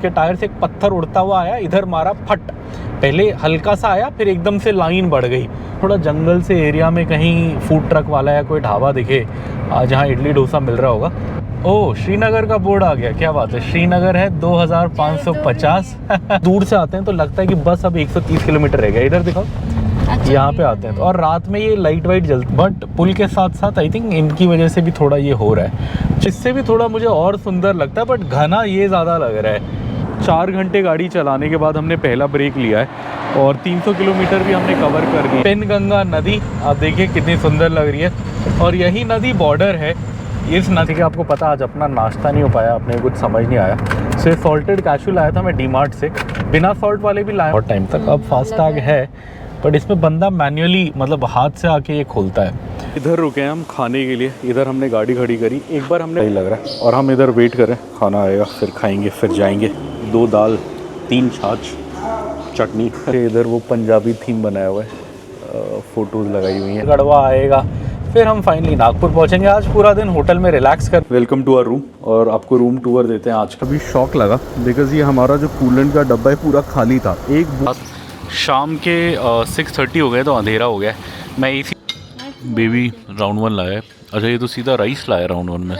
उसके टायर से एक पत्थर उड़ता हुआ आया, इधर मारा फट। पहले हल्का सा आया, फिर एकदम से लाइन बढ़ गई। थोड़ा जंगल से एरिया में कहीं फूड ट्रक वाला या कोई ढाबा दिखे जहाँ इडली डोसा मिल रहा होगा। ओह, श्रीनगर का बोर्ड आ गया, क्या बात है। श्रीनगर है 2550। दूर से आते हैं तो लगता है कि बस अब 130 किलोमीटर रह गया। इधर दिखाओ, यहाँ पे आते हैं तो, और रात में ये लाइट वाइट जलती, बट पुल के साथ साथ आई थिंक इनकी वजह से भी थोड़ा ये हो रहा है, जिससे भी थोड़ा मुझे और सुंदर लगता है, बट घना ये ज़्यादा लग रहा है। 4 घंटे गाड़ी चलाने के बाद हमने पहला ब्रेक लिया है और 300 किलोमीटर भी हमने कवर कर दी। पेनगंगा नदी आप देखिए कितनी सुंदर लग रही है, और यही नदी बॉर्डर है। इस नदी के आपको पता, आज अपना नाश्ता नहीं हो पाया, अपने कुछ समझ नहीं आया। सिर्फ सॉल्टेड कैशू लाया था मैं डीमार्ट से, बिना सॉल्ट वाले भी लाया बहुत टाइम तक। अब फास्टैग है, बट इसमें बंदा मैन्युअली मतलब हाथ से आके ये खोलता है। इधर रुके हैं हम खाने के लिए, इधर हमने गाड़ी खड़ी करी। एक बार हमने सही लग रहा है, और हम इधर वेट करें, खाना आएगा फिर खाएंगे, फिर जाएंगे। 2 दाल 3 छाछ चटनी। इधर वो पंजाबी थीम बनाया हुआ है, फोटोज़ लगाई हुई हैं। गढ़वा आएगा, फिर हम फाइनली नागपुर पहुंचेंगे। आज पूरा दिन होटल में रिलैक्स कर। वेलकम टू आवर रूम, और आपको रूम टूर देते हैं आज का। भी शॉक लगा बिकॉज ये हमारा जो कूलेंट का डब्बा है पूरा खाली था। एक शाम के 6:30 हो गए तो अंधेरा हो गया। मैं इसी बेबी राउंड 1 लाया है। अच्छा, ये तो सीधा राइस लाया राउंड 1 में।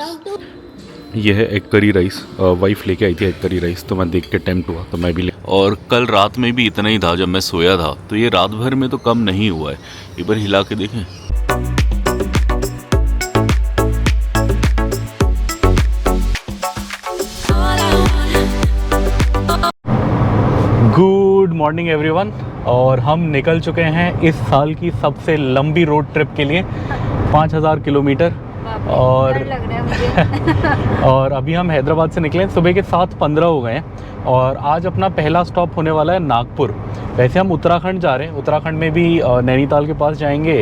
ये है एग करी राइस, वाइफ लेके आई थी एग करी राइस, तो मैं देख के टेम्प्ट हुआ तो मैं भी ले। और कल रात में भी इतना ही था जब मैं सोया था, तो ये रात भर में तो कम नहीं हुआ है। एक बार हिला के देखें। गुड मॉर्निंग एवरीवन, और हम निकल चुके हैं इस साल की सबसे लंबी रोड ट्रिप के लिए, 5000 किलोमीटर। और लग रहा है मुझे। और अभी हम हैदराबाद से निकले, सुबह के 7:15 हो गए हैं, और आज अपना पहला स्टॉप होने वाला है नागपुर। वैसे हम उत्तराखंड जा रहे हैं, उत्तराखंड में भी नैनीताल के पास जाएंगे,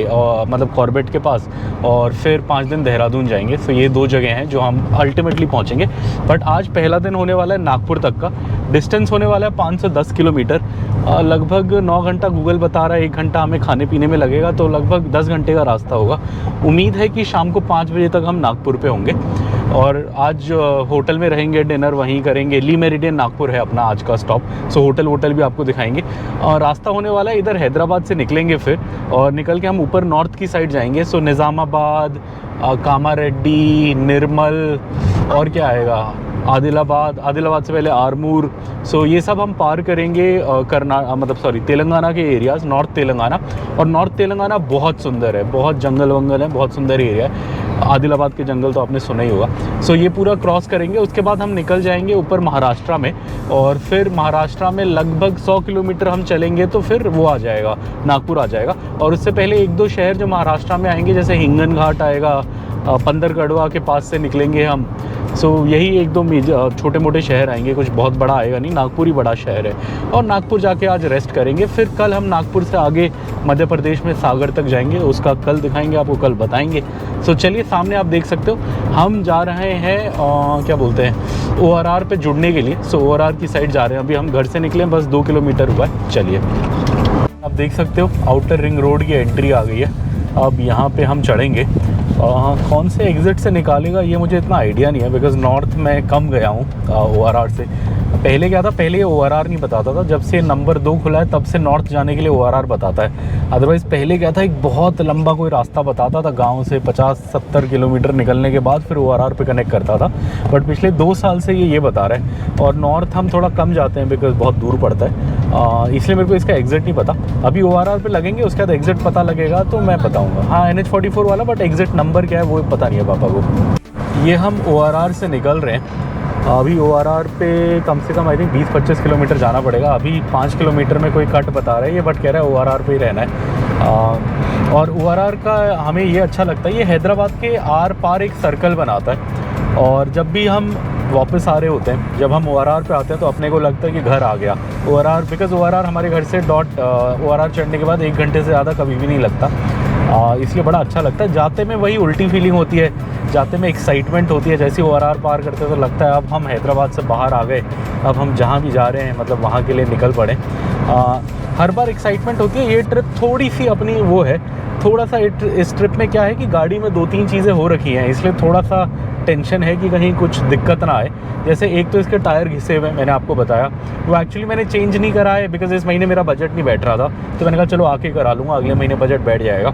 मतलब कॉर्बेट के पास, और फिर 5 दिन देहरादून जाएंगे। सो ये 2 जगह हैं जो हम अल्टीमेटली पहुंचेंगे। बट आज पहला दिन होने वाला है नागपुर तक का। डिस्टेंस होने वाला है 510 किलोमीटर। लगभग 9 घंटा गूगल बता रहा है, 1 घंटा हमें खाने पीने में लगेगा, तो लगभग 10 घंटे का रास्ता होगा। उम्मीद है कि शाम को 5 बजे तक हम नागपुर पे होंगे, और आज होटल में रहेंगे, डिनर वहीं करेंगे। ली मेरिडियन नागपुर है अपना आज का स्टॉप। सो होटल भी आपको दिखाएंगे। और रास्ता होने वाला है, इधर हैदराबाद से निकलेंगे फिर, और निकल के हम ऊपर नॉर्थ की साइड जाएंगे। सो निज़ामाबाद, कामारेड्डी, निर्मल, और क्या आएगा, आदिलाबाद से पहले आरमूर। सो ये सब हम पार करेंगे तेलंगाना के एरियाज़, नॉर्थ तेलंगाना। और नॉर्थ तेलंगाना बहुत सुंदर है, बहुत जंगल वंगल है, बहुत सुंदर एरिया है। आदिलाबाद के जंगल तो आपने सुना ही होगा। सो ये पूरा क्रॉस करेंगे, उसके बाद हम निकल जाएंगे ऊपर महाराष्ट्र में, और फिर महाराष्ट्र में लगभग 100 किलोमीटर हम चलेंगे तो फिर वो आ जाएगा, नागपुर आ जाएगा। और उससे पहले 1-2 शहर जो महाराष्ट्र में आएंगे, जैसे हिंगन घाट आएगा, पंदरगढ़वा के पास से निकलेंगे हम। सो यही 1-2 छोटे मोटे शहर आएंगे, कुछ बहुत बड़ा आएगा नहीं, नागपुर ही बड़ा शहर है। और नागपुर जाके आज रेस्ट करेंगे, फिर कल हम नागपुर से आगे मध्य प्रदेश में सागर तक जाएंगे, उसका कल दिखाएंगे आपको, कल बताएंगे। सो चलिए, सामने आप देख सकते हो हम जा रहे हैं क्या बोलते हैं, ORR पे जुड़ने के लिए। सो ORR की साइड जा रहे हैं, अभी हम घर से निकले, बस 2 किलोमीटर हुआ है। चलिए, आप देख सकते हो आउटर रिंग रोड की एंट्री आ गई है। अब यहाँ पे हम चढ़ेंगे। कौन से एग्ज़िट से निकालेगा ये मुझे इतना आइडिया नहीं है, बिकॉज़ नॉर्थ में कम गया हूँ ORR से। पहले क्या था, पहले ये ORR नहीं बताता था, जब से नंबर 2 खुला है तब से नॉर्थ जाने के लिए ORR बताता है। अदरवाइज़ पहले क्या था, एक बहुत लंबा कोई रास्ता बताता था गांव से 50-70 किलोमीटर निकलने के बाद फिर ORR पे कनेक्ट करता था। बट पिछले 2 साल से ये बता रहा है। और नॉर्थ हम थोड़ा कम जाते हैं बिकॉज़ बहुत दूर पड़ता है, इसलिए मेरे को इसका एग्ज़िट नहीं पता। अभी ORR पे लगेंगे, उसके बाद एग्ज़िट पता लगेगा तो मैं बताऊँगा। हाँ, NH44 वाला, बट एग्ज़िट नंबर क्या है वो पता नहीं है पापा को। ये हम ORR से निकल रहे हैं। अभी ORR पे कम से कम आई थिंक 20-25 किलोमीटर जाना पड़ेगा। अभी 5 किलोमीटर में कोई कट बता रहा है ये, बट कह रहा है ORR पे ही रहना है। और ORR का हमें ये अच्छा लगता है, ये हैदराबाद के आर पार एक सर्कल बनाता है। और जब भी हम वापस आ रहे होते हैं, जब हम ORR पे आते हैं तो अपने को लगता है कि घर आ गया। बिकॉज़ ORR हमारे घर से ORR चढ़ने के बाद 1 घंटे से ज़्यादा कभी भी नहीं लगता, इसलिए बड़ा अच्छा लगता है। जाते में वही उल्टी फीलिंग होती है, जाते में एक्साइटमेंट होती है। जैसे ORR पार करते तो लगता है अब हम हैदराबाद से बाहर आ गए, अब हम जहाँ भी जा रहे हैं मतलब वहाँ के लिए निकल पड़े। हर बार एक्साइटमेंट होती है। ये ट्रिप थोड़ी सी अपनी वो है, थोड़ा सा इस ट्रिप में क्या है कि गाड़ी में 2-3 चीज़ें हो रखी हैं, इसलिए थोड़ा सा टेंशन है कि कहीं कुछ दिक्कत ना आए। जैसे एक तो इसके टायर घिसे हुए, मैंने आपको बताया, वो एक्चुअली मैंने चेंज नहीं करा है बिकॉज इस महीने मेरा बजट नहीं बैठ रहा था, तो मैंने कहा चलो आके करा लूँगा, अगले महीने बजट बैठ जाएगा।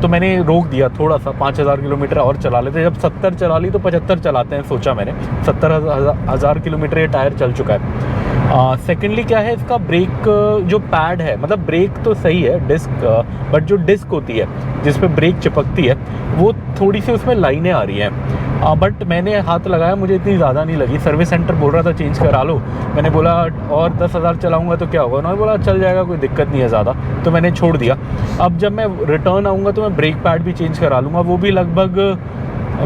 तो मैंने रोक दिया थोड़ा सा, 5000 किलोमीटर और चला लेते, जब 70 चला ली तो 75 चलाते हैं सोचा मैंने। 70,000 किलोमीटर ये टायर चल चुका है। सेकेंडली क्या है, इसका ब्रेक जो पैड है, मतलब ब्रेक तो सही है डिस्क, बट जो डिस्क होती है जिस पे ब्रेक चिपकती है वो थोड़ी सी उसमें लाइनें आ रही हैं। बट मैंने हाथ लगाया, मुझे इतनी ज़्यादा नहीं लगी। सर्विस सेंटर बोल रहा था चेंज करा लो, मैंने बोला और 10,000 चलाऊंगा तो क्या होगा, उन्होंने बोला चल जाएगा, कोई दिक्कत नहीं है ज़्यादा, तो मैंने छोड़ दिया। अब जब मैं रिटर्न आऊँगा तो मैं ब्रेक पैड भी चेंज करा लूँगा, वो भी लगभग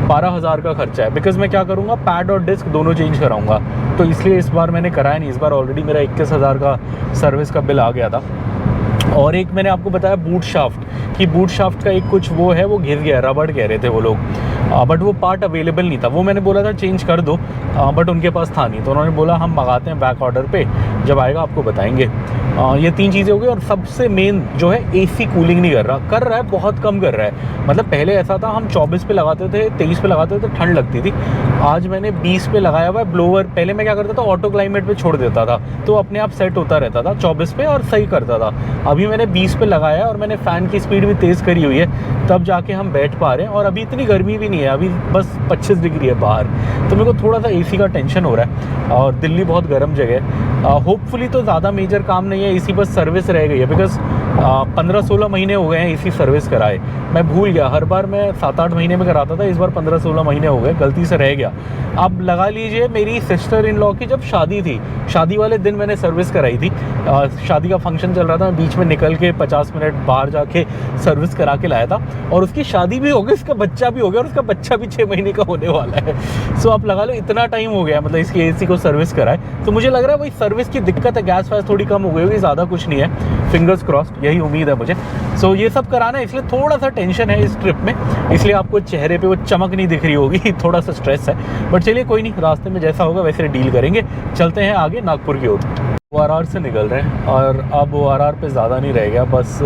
12,000 का खर्चा है, बिकॉज़ मैं क्या करूँगा, पैड और डिस्क दोनों चेंज कराऊँगा, तो इसलिए इस बार मैंने कराया नहीं। इस बार ऑलरेडी मेरा 21,000 का सर्विस का बिल आ गया था। और एक मैंने आपको बताया बूट शाफ्ट, कि बूट शाफ्ट का एक कुछ वो है, वो घिस गया, रबड़ कह रहे थे वो लोग, बट वो पार्ट अवेलेबल नहीं था। वो मैंने बोला था चेंज कर दो, बट उनके पास था नहीं, तो उन्होंने बोला हम मंगाते हैं बैक ऑर्डर पे, जब आएगा आपको बताएंगे। ये 3 चीज़ें हो गई। और सबसे मेन जो है, एसी कूलिंग नहीं कर रहा है, बहुत कम कर रहा है। मतलब पहले ऐसा था, हम 24 पे लगाते थे, 23 पे लगाते थे, ठंड लगती थी। आज मैंने 20 पे लगाया हुआ है ब्लोअर। पहले मैं क्या करता था, ऑटो क्लाइमेट पे छोड़ देता था, तो अपने आप सेट होता रहता था 24 पे और सही करता था। अभी मैंने 20 पे लगाया है और मैंने फ़ैन की स्पीड भी तेज़ करी हुई है, तब जाके हम बैठ पा रहे हैं। और अभी इतनी गर्मी भी नहीं है, अभी बस 25 डिग्री है बाहर, तो मेरे को थोड़ा सा एसी का टेंशन हो रहा है। और दिल्ली बहुत गर्म जगह है। होपफुली तो ज़्यादा मेजर काम नहीं है, इसी बस सर्विस रह गई है, बिकॉज़ 15-16 महीने हो गए हैं इसी सर्विस कराए। मैं भूल गया, हर बार मैं 7-8 महीने में कराता था, इस बार 15-16 महीने हो गए, गलती से रह गया। अब लगा लीजिए मेरी सिस्टर इन लॉ की जब शादी थी, शादी वाले दिन मैंने सर्विस कराई थी। शादी का फंक्शन चल रहा था, मैं बीच में निकल के 50 मिनट बाहर जाके सर्विस करा के लाया था, और उसकी शादी भी हो गई, उसका बच्चा भी हो गया, और उसका बच्चा भी 6 महीने का होने वाला है। सो आप लगा लो इतना टाइम हो गया, मतलब इसकी एसी को सर्विस कराए। तो मुझे लग रहा है वही सर्विस की दिक्कत है, गैस वैस थोड़ी कम हो गई होगी, ज़्यादा कुछ नहीं है, फिंगर्स क्रॉस्ड, यही उम्मीद है मुझे। सो ये सब कराना है, इसलिए थोड़ा सा टेंशन है इस ट्रिप में, इसलिए आपको चेहरे पे वो चमक नहीं दिख रही होगी, थोड़ा सा स्ट्रेस है। बट चलिए कोई नहीं, रास्ते में जैसा होगा वैसे डील करेंगे। चलते हैं आगे नागपुर की ओर। ORR से निकल रहे हैं, और अब ORR पे ज़्यादा नहीं रह गया, बस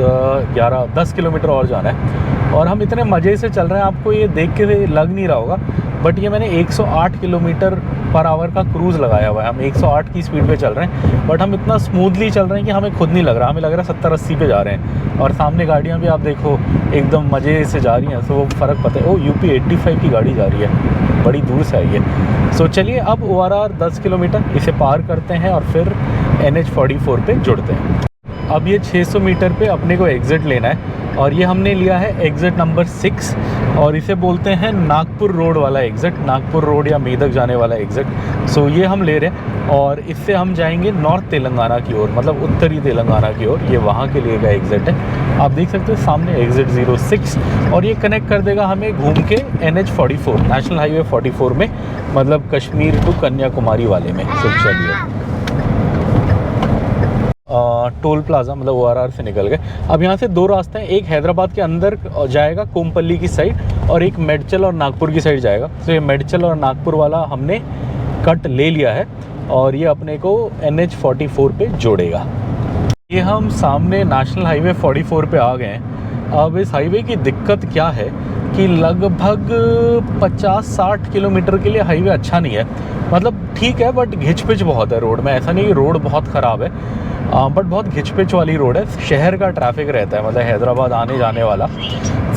10 किलोमीटर और जाना है। और हम इतने मज़े से चल रहे हैं, आपको ये देख के लग नहीं रहा होगा, बट ये मैंने 108 किलोमीटर पर आवर का क्रूज़ लगाया हुआ है। हम 108 की स्पीड पे चल रहे हैं, बट हम इतना स्मूथली चल रहे हैं कि हमें खुद नहीं लग रहा, हमें लग रहा है 70-80 पे जा रहे हैं। और सामने गाड़ियाँ भी आप देखो एकदम मज़े से जा रही हैं, सो वो फ़र्क पता है। ओ UP 85 की गाड़ी जा रही है, बड़ी दूर से आई है। सो चलिए अब ORR 10 किलोमीटर इसे पार करते हैं और फिर NH 44 पे जुड़ते हैं। अब ये 600 मीटर पे अपने को एग्ज़िट लेना है, और ये हमने लिया है एग्ज़िट नंबर 6, और इसे बोलते हैं नागपुर रोड वाला एग्ज़िट, नागपुर रोड या मेदक जाने वाला एग्ज़िट। सो ये हम ले रहे हैं, और इससे हम जाएंगे नॉर्थ तेलंगाना की ओर, मतलब उत्तरी तेलंगाना की ओर। ये वहाँ के लिए का एग्ज़िट है, आप देख सकते हो सामने एग्ज़िट 06, और ये कनेक्ट कर देगा हमें घूम के NH 44, नेशनल हाईवे 44 में, मतलब कश्मीर टू कन्याकुमारी वाले में। सो चलिए टोल प्लाज़ा, मतलब ORR से निकल गए। अब यहाँ से 2 रास्ते हैं, एक हैदराबाद के अंदर जाएगा कोमपल्ली की साइड, और एक मेडचल और नागपुर की साइड जाएगा। तो ये मेडचल और नागपुर वाला हमने कट ले लिया है, और ये अपने को NH 44 पे जोड़ेगा। ये हम सामने नेशनल हाईवे 44 पे आ गए हैं। अब इस हाईवे की दिक्कत क्या है कि लगभग 50-60 किलोमीटर के लिए हाईवे अच्छा नहीं है, मतलब ठीक है बट घिच पिच बहुत है रोड में। ऐसा नहीं कि रोड बहुत ख़राब है, बट बहुत घिच पिच वाली रोड है, शहर का ट्रैफिक रहता है, मतलब हैदराबाद आने जाने वाला।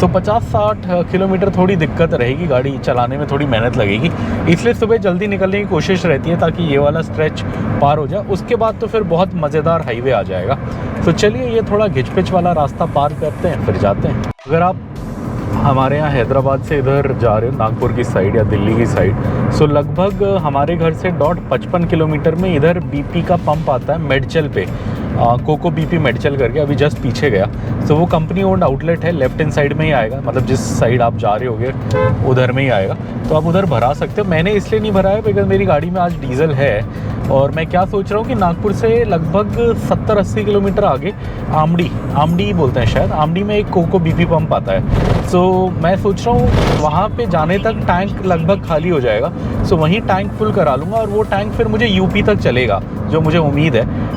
सो 50-60 किलोमीटर थोड़ी दिक्कत रहेगी, गाड़ी चलाने में थोड़ी मेहनत लगेगी, इसलिए सुबह जल्दी निकलने की कोशिश रहती है ताकि ये वाला स्ट्रेच पार हो जाए। उसके बाद तो फिर बहुत मज़ेदार हाईवे आ जाएगा। तो चलिए ये थोड़ा घिच पिच वाला रास्ता पार करते हैं, फिर जाते हैं। अगर आप हमारे यहाँ हैदराबाद से इधर जा रहे हो नागपुर की साइड या दिल्ली की साइड, सो लगभग हमारे घर से 55 किलोमीटर में इधर BP का पंप आता है मेडचल पे, कोको BP मेडचल करके, अभी जस्ट पीछे गया। सो वो कंपनी ओन्ड आउटलेट है, लेफ्ट हैंड साइड में ही आएगा, मतलब जिस साइड आप जा रहे होगे उधर में ही आएगा, तो आप उधर भरा सकते हो। मैंने इसलिए नहीं भरा है बिकॉज मेरी गाड़ी में आज डीजल है, और मैं क्या सोच रहा हूँ कि नागपुर से लगभग 70-80 किलोमीटर आगे आमडी बोलते हैं शायद, आमडी में एक कोको BP पंप आता है। सो मैं सोच रहा हूँ वहाँ पे जाने तक टैंक लगभग खाली हो जाएगा, सो वहीं टैंक फुल करा लूँगा और वो टैंक फिर मुझे यूपी तक चलेगा, जो मुझे उम्मीद है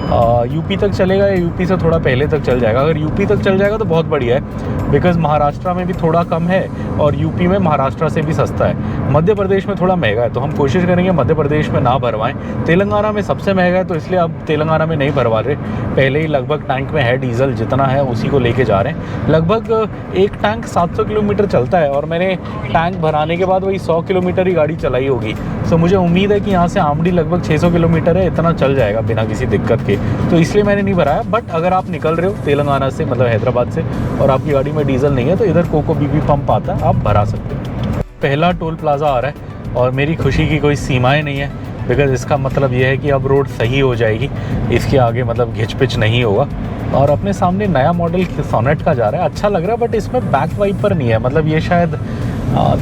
यूपी तक चलेगा या यूपी से थोड़ा पहले तक चल जाएगा। अगर यूपी तक चल जाएगा तो बहुत बढ़िया है, बिकॉज़ महाराष्ट्र में भी थोड़ा कम है और यूपी में महाराष्ट्र से भी सस्ता है। मध्य प्रदेश में थोड़ा महंगा है, तो हम कोशिश करेंगे मध्य प्रदेश में ना भरवाएं। तेलंगाना में सबसे महंगा है, तो इसलिए अब तेलंगाना में नहीं भरवा रहे। पहले ही लगभग टैंक में है डीजल, जितना है उसी को लेके जा रहे हैं। लगभग एक टैंक 700 किलोमीटर चलता है और मैंने टैंक भराने के बाद वही 100 किलोमीटर ही गाड़ी चलाई होगी। सो मुझे उम्मीद है कि यहाँ से आमडी लगभग 600 किलोमीटर है, इतना चल जाएगा बिना किसी दिक्कत के, तो इसलिए मैंने नहीं भराया। बट अगर आप निकल रहे हो तेलंगाना से, मतलब हैदराबाद से, और आपकी गाड़ी में डीजल नहीं है तो इधर कोको बीबी पंप आता है, आप भरा सकते हो। पहला टोल प्लाज़ा आ रहा है और मेरी खुशी की कोई सीमाएं नहीं है, बिकॉज़ इसका मतलब यह है कि अब रोड सही हो जाएगी, इसके आगे मतलब घिच पिच नहीं होगा। और अपने सामने नया मॉडल सोनेट का जा रहा है, अच्छा लग रहा है, बट इसमें बैक वाइपर नहीं है। मतलब ये शायद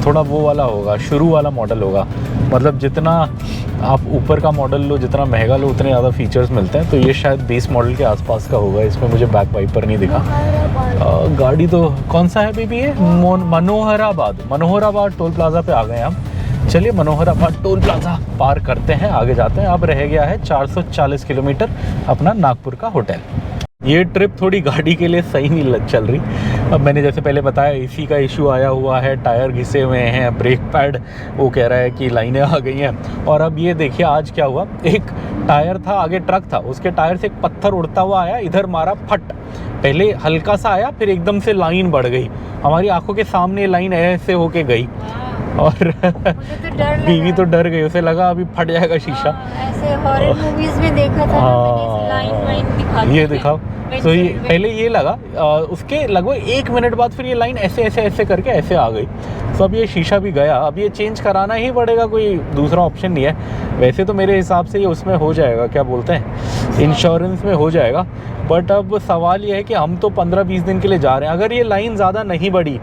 थोड़ा वो वाला होगा, शुरू वाला मॉडल होगा। मतलब जितना आप ऊपर का मॉडल लो, जितना महंगा लो, उतने ज़्यादा फीचर्स मिलते हैं। तो ये शायद 20 मॉडल के आसपास का होगा, इसमें मुझे बैक वाइपर नहीं दिखा। गाड़ी तो कौन सा है बेबी, ये मनोहराबाद टोल प्लाज़ा पे आ गए हम। चलिए मनोहराबाद टोल प्लाज़ा पार करते हैं, आगे जाते हैं। अब रह गया है 440 किलोमीटर अपना नागपुर का होटल। ये ट्रिप थोड़ी गाड़ी के लिए सही नहीं चल रही। अब मैंने जैसे पहले बताया एसी का इशू आया हुआ है, टायर घिसे हुए हैं, ब्रेक पैड वो कह रहा है कि लाइनें आ गई हैं। और अब ये देखिए आज क्या हुआ, एक टायर था, आगे ट्रक था, उसके टायर से एक पत्थर उड़ता हुआ आया, इधर मारा फट। पहले हल्का सा आया, फिर एकदम से लाइन बढ़ गई, हमारी आंखों के सामने लाइन ऐसे होके गई और बीवी तो डर गई, उसे लगा अभी फट जाएगा शीशा। ऐसे हॉरर मूवीज में देखा था मैंने, लाइन दिखाते ये दिखाओ। तो ये पहले ये लगा, उसके लगभग 1 मिनट बाद फिर ये लाइन ऐसे ऐसे ऐसे करके ऐसे आ गई। तो अब ये शीशा भी गया, अब ये चेंज कराना ही पड़ेगा, कोई दूसरा ऑप्शन नहीं है। वैसे तो मेरे हिसाब से ये उसमें हो जाएगा, क्या बोलते हैं, इंश्योरेंस में हो जाएगा। बट अब सवाल ये है कि हम तो 15-20 दिन के लिए जा रहे हैं। अगर ये लाइन ज़्यादा नहीं बढ़ी,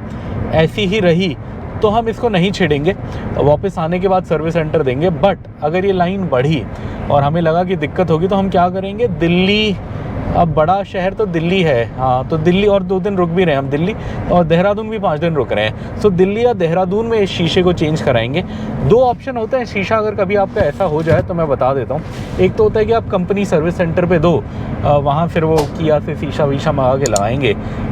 ऐसी ही रही, तो हम इसको नहीं छेड़ेंगे, वापस आने के बाद सर्विस सेंटर देंगे। बट अगर ये लाइन बढ़ी और हमें लगा कि दिक्कत होगी, तो हम क्या करेंगे, दिल्ली, अब बड़ा शहर तो दिल्ली है, हाँ, तो दिल्ली और 2 दिन रुक भी रहे हैं हम, दिल्ली और देहरादून भी 5 दिन रुक रहे हैं। सो दिल्ली या देहरादून में इस शीशे को चेंज कराएंगे। 2 ऑप्शन होते हैं शीशा, अगर कभी आपका ऐसा हो जाए तो मैं बता देता हूँ। एक तो होता है कि आप कंपनी सर्विस सेंटर पे दो, वहाँ फिर वो किया से शीशा वीशा मंगा के लगाएंगे।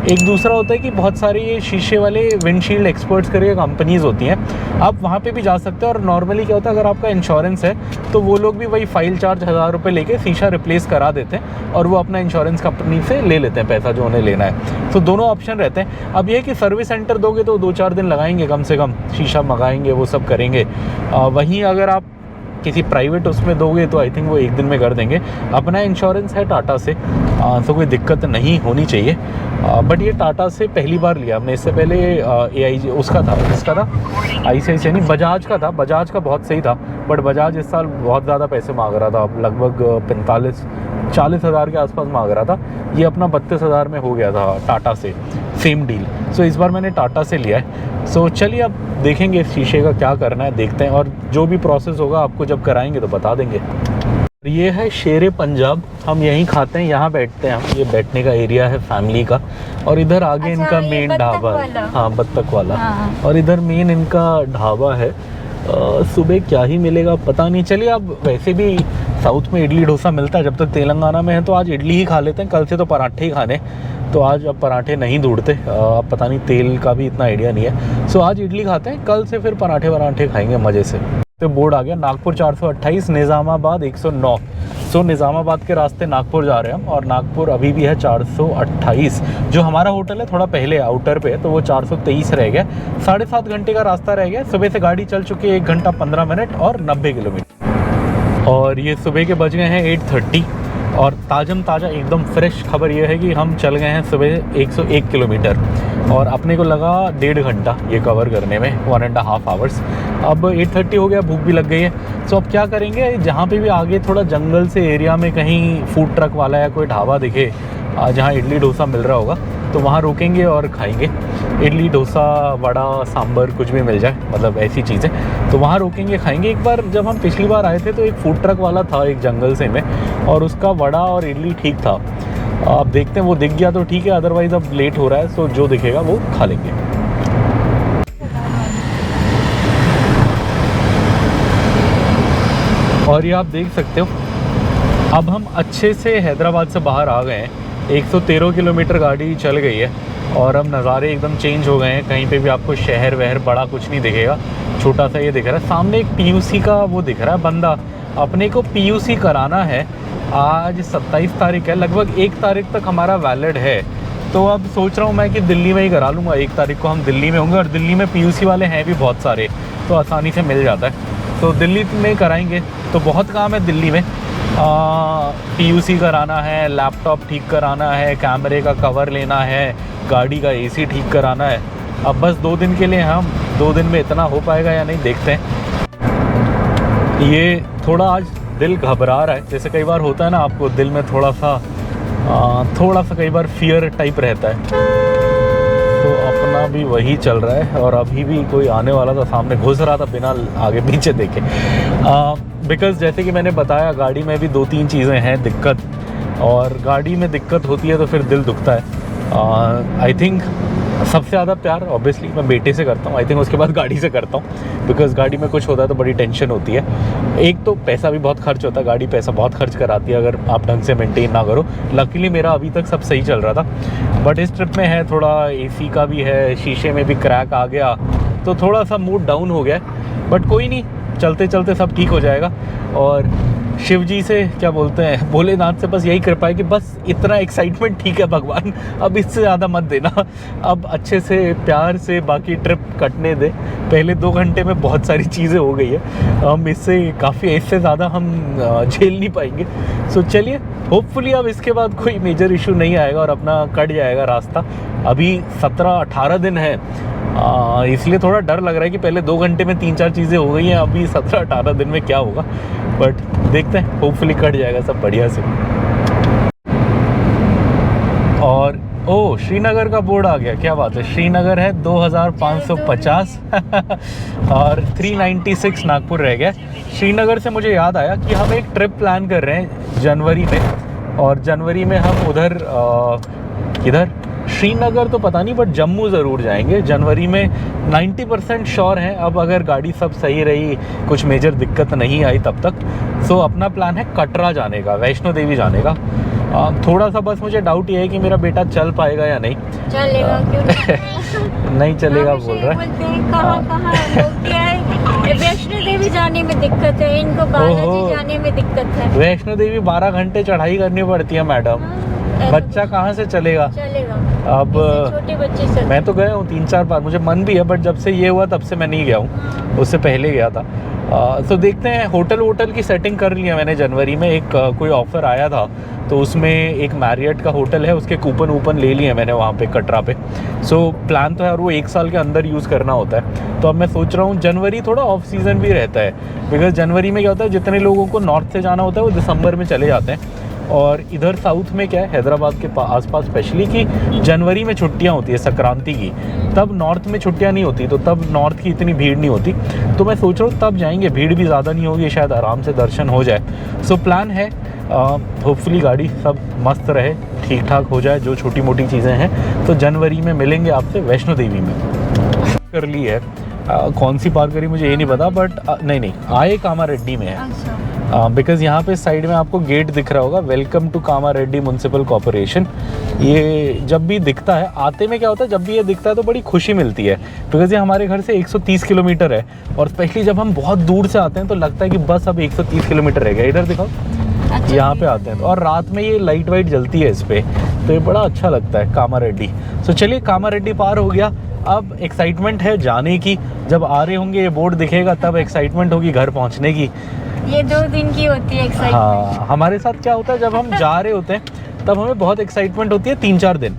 एक दूसरा होता है कि बहुत सारे ये शीशे वाले विंडशील्ड एक्सपर्ट्स करके कंपनीज़ होती हैं, आप वहाँ पे भी जा सकते हैं। और नॉर्मली क्या होता है, अगर आपका इंश्योरेंस है तो वो लोग भी वही फाइल चार्ज 1000 रुपये लेके शीशा रिप्लेस करा देते हैं और वो अपना इंश्योरेंस कंपनी से ले लेते हैं पैसा जो उन्हें लेना है। तो दोनों ऑप्शन रहते हैं। अब ये कि सर्विस सेंटर दोगे तो 2-4 दिन लगाएंगे कम से कम, शीशा मंगाएंगे, वो सब करेंगे। वहीं अगर आप किसी प्राइवेट उसमें दोगे तो आई थिंक वो 1 दिन में कर देंगे। अपना इंश्योरेंस है टाटा से, तो कोई दिक्कत नहीं होनी चाहिए। बट ये टाटा से पहली बार लिया हमने, इससे पहले AIG उसका था, इसका था ICICI नहीं, बजाज का था। बजाज का बहुत सही था, बट बजाज इस साल बहुत ज़्यादा पैसे मांग रहा था, लगभग 45-40 हज़ार के आसपास मांग रहा था। ये अपना 32 हज़ार में हो गया था टाटा से, सेम डील। सो इस बार मैंने टाटा से लिया है। सो चलिए अब देखेंगे इस शीशे का क्या करना है, देखते हैं, और जो भी प्रोसेस होगा आपको जब कराएंगे तो बता देंगे। ये है शेरे पंजाब, हम यहीं खाते हैं, यहाँ बैठते हैं हम, ये बैठने का एरिया है फैमिली का। और इधर आगे इनका मेन ढाबा है, हाँ बत्तख वाला, और इधर मेन इनका ढाबा है। सुबह क्या ही मिलेगा पता नहीं। चलिए अब वैसे भी साउथ में इडली डोसा मिलता है, जब तक तेलंगाना में है तो आज इडली ही खा लेते हैं। कल से तो पराठे ही खाने, तो आज अब पराठे नहीं ढूंढते, अब पता नहीं, तेल का भी इतना आइडिया नहीं है। सो आज इडली खाते हैं, कल से फिर पराठे खाएंगे मज़े से। तो बोर्ड आ गया, नागपुर 428, निज़ामाबाद 109। सो निज़ामाबाद के रास्ते नागपुर जा रहे हैं हम, और नागपुर अभी भी है 428। जो हमारा होटल है थोड़ा पहले आउटर पे है, तो वो 423 रह गया। 7.5 घंटे का रास्ता रह गया। सुबह से गाड़ी चल चुकी है 1 घंटा 15 मिनट और 90 किलोमीटर। और ये सुबह के बज गए हैं 8:30, और ताज़ा एकदम फ्रेश खबर ये है कि हम चल गए हैं सुबह 101 किलोमीटर, और अपने को लगा 1.5 घंटा ये कवर करने में, 1.5 आवर्स। अब 8:30 हो गया, भूख भी लग गई है। सो अब क्या करेंगे, जहाँ पे भी आगे थोड़ा जंगल से एरिया में कहीं फूड ट्रक वाला या कोई ढाबा दिखे जहाँ इडली डोसा मिल रहा होगा, तो वहाँ रुकेंगे और खाएंगे। इडली डोसा वड़ा सांभर कुछ भी मिल जाए, मतलब ऐसी चीज़ें, तो वहाँ रुकेंगे खाएंगे। एक बार जब हम पिछली बार आए थे तो एक फूड ट्रक वाला था एक जंगल से में, और उसका वड़ा और इडली ठीक था। अब देखते हैं, वो दिख गया तो ठीक है, अदरवाइज़ अब लेट हो रहा है, सो जो दिखेगा वो खा लेंगे। और ये आप देख सकते हो, अब हम अच्छे से हैदराबाद से बाहर आ गए हैं। 113 किलोमीटर गाड़ी चल गई है और अब नज़ारे एकदम चेंज हो गए हैं। कहीं पे भी आपको शहर वहर बड़ा कुछ नहीं दिखेगा, छोटा सा ये दिख रहा है। सामने एक पीयूसी का वो दिख रहा है बंदा, अपने को पीयूसी कराना है। आज 27 तारीख है, लगभग 1 तारीख तक हमारा वैलिड है। तो अब सोच रहा हूँ मैं कि दिल्ली में ही करा लूँगा। 1 तारीख को हम दिल्ली में होंगे और दिल्ली में पीयूसी वाले हैं भी बहुत सारे, तो आसानी से मिल जाता है। तो दिल्ली में कराएंगे। तो बहुत काम है दिल्ली में, पीयूसी कराना है, लैपटॉप ठीक कराना है, कैमरे का कवर लेना है, गाड़ी का एसी ठीक कराना है। अब बस 2 दिन के लिए, हम 2 दिन में इतना हो पाएगा या नहीं देखते हैं। ये थोड़ा आज दिल घबरा रहा है, जैसे कई बार होता है ना आपको दिल में थोड़ा सा कई बार फियर टाइप रहता है। तो अपना भी वही चल रहा है और अभी भी कोई आने वाला था, सामने घुस रहा था बिना आगे पीछे देखे। बिकॉज़ जैसे कि मैंने बताया, गाड़ी में भी 2-3 चीज़ें हैं दिक्कत, और गाड़ी में दिक्कत होती है तो फिर दिल दुखता है। आई थिंक सबसे ज़्यादा प्यार ऑब्वियसली मैं बेटे से करता हूँ, आई थिंक उसके बाद गाड़ी से करता हूँ। बिकॉज़ गाड़ी में कुछ होता है तो बड़ी टेंशन होती है। एक तो पैसा भी बहुत खर्च होता है, गाड़ी पैसा बहुत खर्च कराती है अगर आप ढंग से मेंटेन ना करो। लकीली मेरा अभी तक सब सही चल रहा था, बट इस ट्रिप में है थोड़ा एसी का भी है, शीशे में भी क्रैक आ गया, तो थोड़ा सा मूड डाउन हो गया। बट कोई नहीं, चलते चलते सब ठीक हो जाएगा। और शिव जी से क्या बोलते हैं, भोलेनाथ से बस यही कृपा है कि बस इतना एक्साइटमेंट ठीक है भगवान, अब इससे ज़्यादा मत देना। अब अच्छे से प्यार से बाकी ट्रिप कटने दे। पहले 2 घंटे में बहुत सारी चीज़ें हो गई है, हम इससे ज़्यादा हम झेल नहीं पाएंगे। सो चलिए, होपफुली अब इसके बाद कोई मेजर इशू नहीं आएगा और अपना कट जाएगा रास्ता। अभी 17-18 दिन है, इसलिए थोड़ा डर लग रहा है कि पहले 2 घंटे में 3-4 चीज़ें हो गई हैं, अभी 17-18 दिन में क्या होगा। बट देखते हैं, होपफुली कट जाएगा सब बढ़िया से। और ओह, श्रीनगर का बोर्ड आ गया, क्या बात है। श्रीनगर है 2550 और 396 नागपुर रह गया। श्रीनगर से मुझे याद आया कि हम एक ट्रिप प्लान कर रहे हैं जनवरी में, और जनवरी में हम उधर किधर, श्रीनगर तो पता नहीं, बट जम्मू ज़रूर जाएंगे जनवरी में। 90% श्योर हैं। अब अगर गाड़ी सब सही रही, कुछ मेजर दिक्कत नहीं आई तब तक, सो अपना प्लान है कटरा जाने का, वैष्णो देवी जाने का। थोड़ा सा बस मुझे डाउट ये है कि मेरा बेटा चल पाएगा या नहीं। चलेगा क्यों नहीं चलेगा बोल रहा है। वैष्णो देवी जाने में दिक्कत है, इनको बालाजी जाने में दिक्कत है। वैष्णो देवी 12 घंटे चढ़ाई करनी पड़ती है मैडम, बच्चा कहाँ से चलेगा। अब छोटे बच्चे से मैं तो गया हूँ 3-4 बार, मुझे मन भी है, बट जब से ये हुआ तब से मैं नहीं गया हूँ, उससे पहले गया था। तो देखते हैं। होटल की सेटिंग कर लिया मैंने जनवरी में। एक कोई ऑफ़र आया था तो उसमें एक मैरियट का होटल है, उसके कूपन ले लिए मैंने वहाँ पे कटरा पे। सो प्लान तो है, और वो 1 साल के अंदर यूज़ करना होता है। तो अब मैं सोच रहा हूँ, जनवरी थोड़ा ऑफ सीज़न भी रहता है, बिकॉज़ जनवरी में क्या होता है, जितने लोगों को नॉर्थ से जाना होता है वो दिसंबर में चले जाते हैं। और इधर साउथ में क्या है, हैदराबाद के आसपास स्पेशली, कि जनवरी में छुट्टियां होती है संक्रांति की, तब नॉर्थ में छुट्टियां नहीं होती, तो तब नॉर्थ की इतनी भीड़ नहीं होती। तो मैं सोच रहा हूँ तब जाएंगे, भीड़ भी ज़्यादा नहीं होगी, शायद आराम से दर्शन हो जाए। सो प्लान है, होपफुली गाड़ी सब मस्त रहे, ठीक ठाक हो जाए, जो छोटी मोटी चीज़ें हैं। तो जनवरी में मिलेंगे आपसे वैष्णो देवी में। कर ली है, कौन सी पार करी मुझे ये नहीं पता, बट नहीं आए कामारेड्डी में है। बिकॉज़ यहाँ पे साइड में आपको गेट दिख रहा होगा, welcome to Kamareddy municipal corporation. ये जब भी दिखता है, आते में क्या होता है, जब भी ये दिखता है तो बड़ी खुशी मिलती है, बिकॉज़ ये हमारे घर से 130 किलोमीटर है। और स्पेशली जब हम बहुत दूर से आते हैं तो लगता है कि बस अब 130 किलोमीटर रह गया। इधर दिखाओ, अच्छा, यहाँ पे आते हैं तो, और रात में ये लाइट वाइट जलती है इस पर, तो ये बड़ा अच्छा लगता है कामारेड्डी। सो चलिए, कामारेड्डी पार हो गया। अब एक्साइटमेंट है जाने की, जब आ रहे होंगे ये बोर्ड दिखेगा तब एक्साइटमेंट होगी घर पहुँचने की। ये 2 दिन की होती है एक्साइटमेंट। हाँ, हमारे साथ क्या होता है, जब हम जा रहे होते हैं तब हमें बहुत एक्साइटमेंट होती है 3-4 दिन।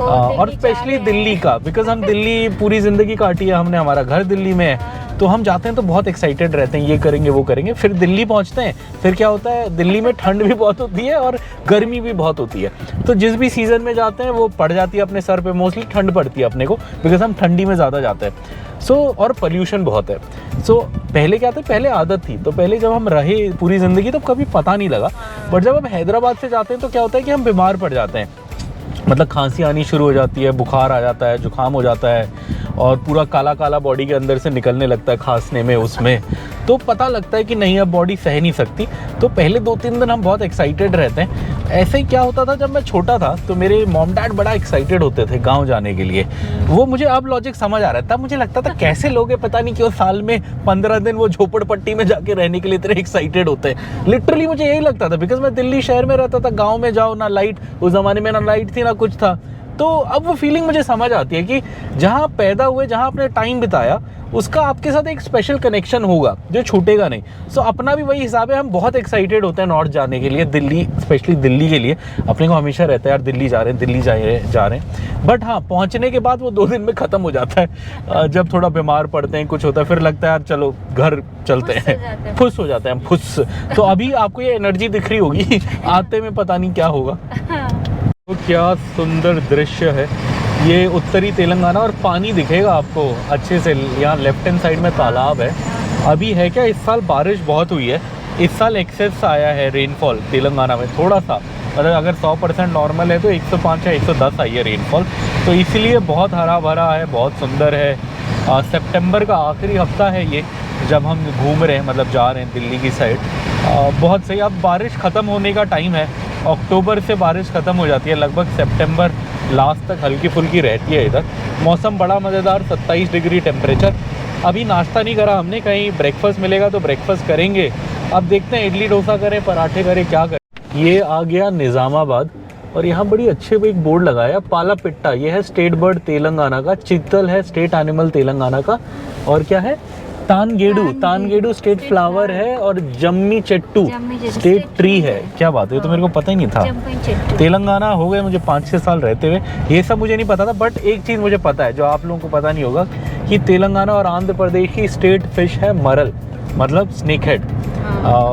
और स्पेशली दिल्ली का, बिकॉज हम दिल्ली पूरी ज़िंदगी काटी है हमने, हमारा घर दिल्ली में है, तो हम जाते हैं तो बहुत एक्साइटेड रहते हैं, ये करेंगे वो करेंगे। फिर दिल्ली पहुंचते हैं, फिर क्या होता है, दिल्ली में ठंड भी बहुत होती है और गर्मी भी बहुत होती है। तो जिस भी सीज़न में जाते हैं वो पड़ जाती है अपने सर पे, मोस्टली ठंड पड़ती है अपने को, बिकॉज हम ठंडी में ज़्यादा जाते हैं। और पॉल्यूशन बहुत है। पहले क्या था, पहले आदत थी, तो पहले जब हम रहे पूरी ज़िंदगी तो कभी पता नहीं लगा, बट जब हम हैदराबाद से जाते हैं तो क्या होता है कि हम बीमार पड़ जाते हैं। मतलब खांसी आनी शुरू हो जाती है, बुखार आ जाता है, जुकाम हो जाता है, और पूरा काला काला बॉडी के अंदर से निकलने लगता है खांसने में उसमें। तो पता लगता है कि नहीं अब बॉडी सह नहीं सकती। तो पहले 2-3 दिन हम बहुत एक्साइटेड रहते हैं। ऐसे ही क्या होता था जब मैं छोटा था तो मेरे मॉम डैड बड़ा एक्साइटेड होते थे गांव जाने के लिए। वो मुझे अब लॉजिक समझ आ रहा था। मुझे लगता था कैसे लोग हैं पता नहीं क्यों साल में 15 दिन वो झोपड़पट्टी में जाके रहने के लिए इतने एक्साइटेड होते हैं। लिटरली मुझे यही लगता था, बिकॉज मैं दिल्ली शहर में रहता था। गाँव में जाओ ना लाइट, उस ज़माने में ना लाइट थी ना कुछ था। तो अब वो फीलिंग मुझे समझ आती है कि जहाँ पैदा हुए, जहाँ आपने टाइम बिताया, उसका आपके साथ एक स्पेशल कनेक्शन होगा जो छूटेगा नहीं। सो अपना भी वही हिसाब है। हम बहुत एक्साइटेड होते हैं नॉर्थ जाने के लिए, दिल्ली, स्पेशली दिल्ली के लिए। अपने को हमेशा रहता है यार दिल्ली जा रहे हैं, दिल्ली जा रहे हैं। बट हाँ, पहुँचने के बाद वो 2 दिन में ख़त्म हो जाता है। जब थोड़ा बीमार पड़ते हैं, कुछ होता है, फिर लगता है यार चलो घर चलते हैं, खुश हो जाते हैं हम, खुश। तो अभी आपको ये एनर्जी दिख रही होगी, आते में पता नहीं क्या होगा। तो क्या सुंदर दृश्य है ये उत्तरी तेलंगाना, और पानी दिखेगा आपको अच्छे से। यहाँ लेफ्ट हैंड साइड में तालाब है। अभी है क्या, इस साल बारिश बहुत हुई है। इस साल एक्सेस आया है रेनफॉल तेलंगाना में थोड़ा सा, मतलब अगर 100% नॉर्मल है तो 105 या 110 आई है रेनफॉल। तो इसीलिए बहुत हरा भरा है, बहुत सुंदर है। सितंबर का आखिरी हफ्ता है ये जब हम घूम रहे हैं, मतलब जा रहे हैं दिल्ली की साइड। बहुत सही। अब बारिश ख़त्म होने का टाइम है। अक्टूबर से बारिश ख़त्म हो जाती है, लगभग सितंबर लास्ट तक हल्की फुल्की रहती है इधर। मौसम बड़ा मज़ेदार, 27 डिग्री टेम्परेचर। अभी नाश्ता नहीं करा हमने, कहीं ब्रेकफास्ट मिलेगा तो ब्रेकफास्ट करेंगे। अब देखते हैं इडली डोसा करें, पराठे करें, क्या करें। ये आ गया निज़ामाबाद, और यहाँ बड़ी अच्छे एक बोर्ड लगाया, पाला पिट्टा। ये है स्टेट बर्ड तेलंगाना का, चित्तल है स्टेट एनिमल तेलंगाना का, और क्या है तानगेडू स्टेट फ्लावर है, और जम्मी चेट्टू स्टेट ट्री है। क्या बात है, तो मेरे को पता ही नहीं था। तेलंगाना हो गए मुझे 5-6 साल रहते हुए, ये सब मुझे नहीं पता था। बट एक चीज़ मुझे पता है जो आप लोगों को पता नहीं होगा, कि तेलंगाना और आंध्र प्रदेश की स्टेट फिश है मरल, मतलब स्नेक हेड।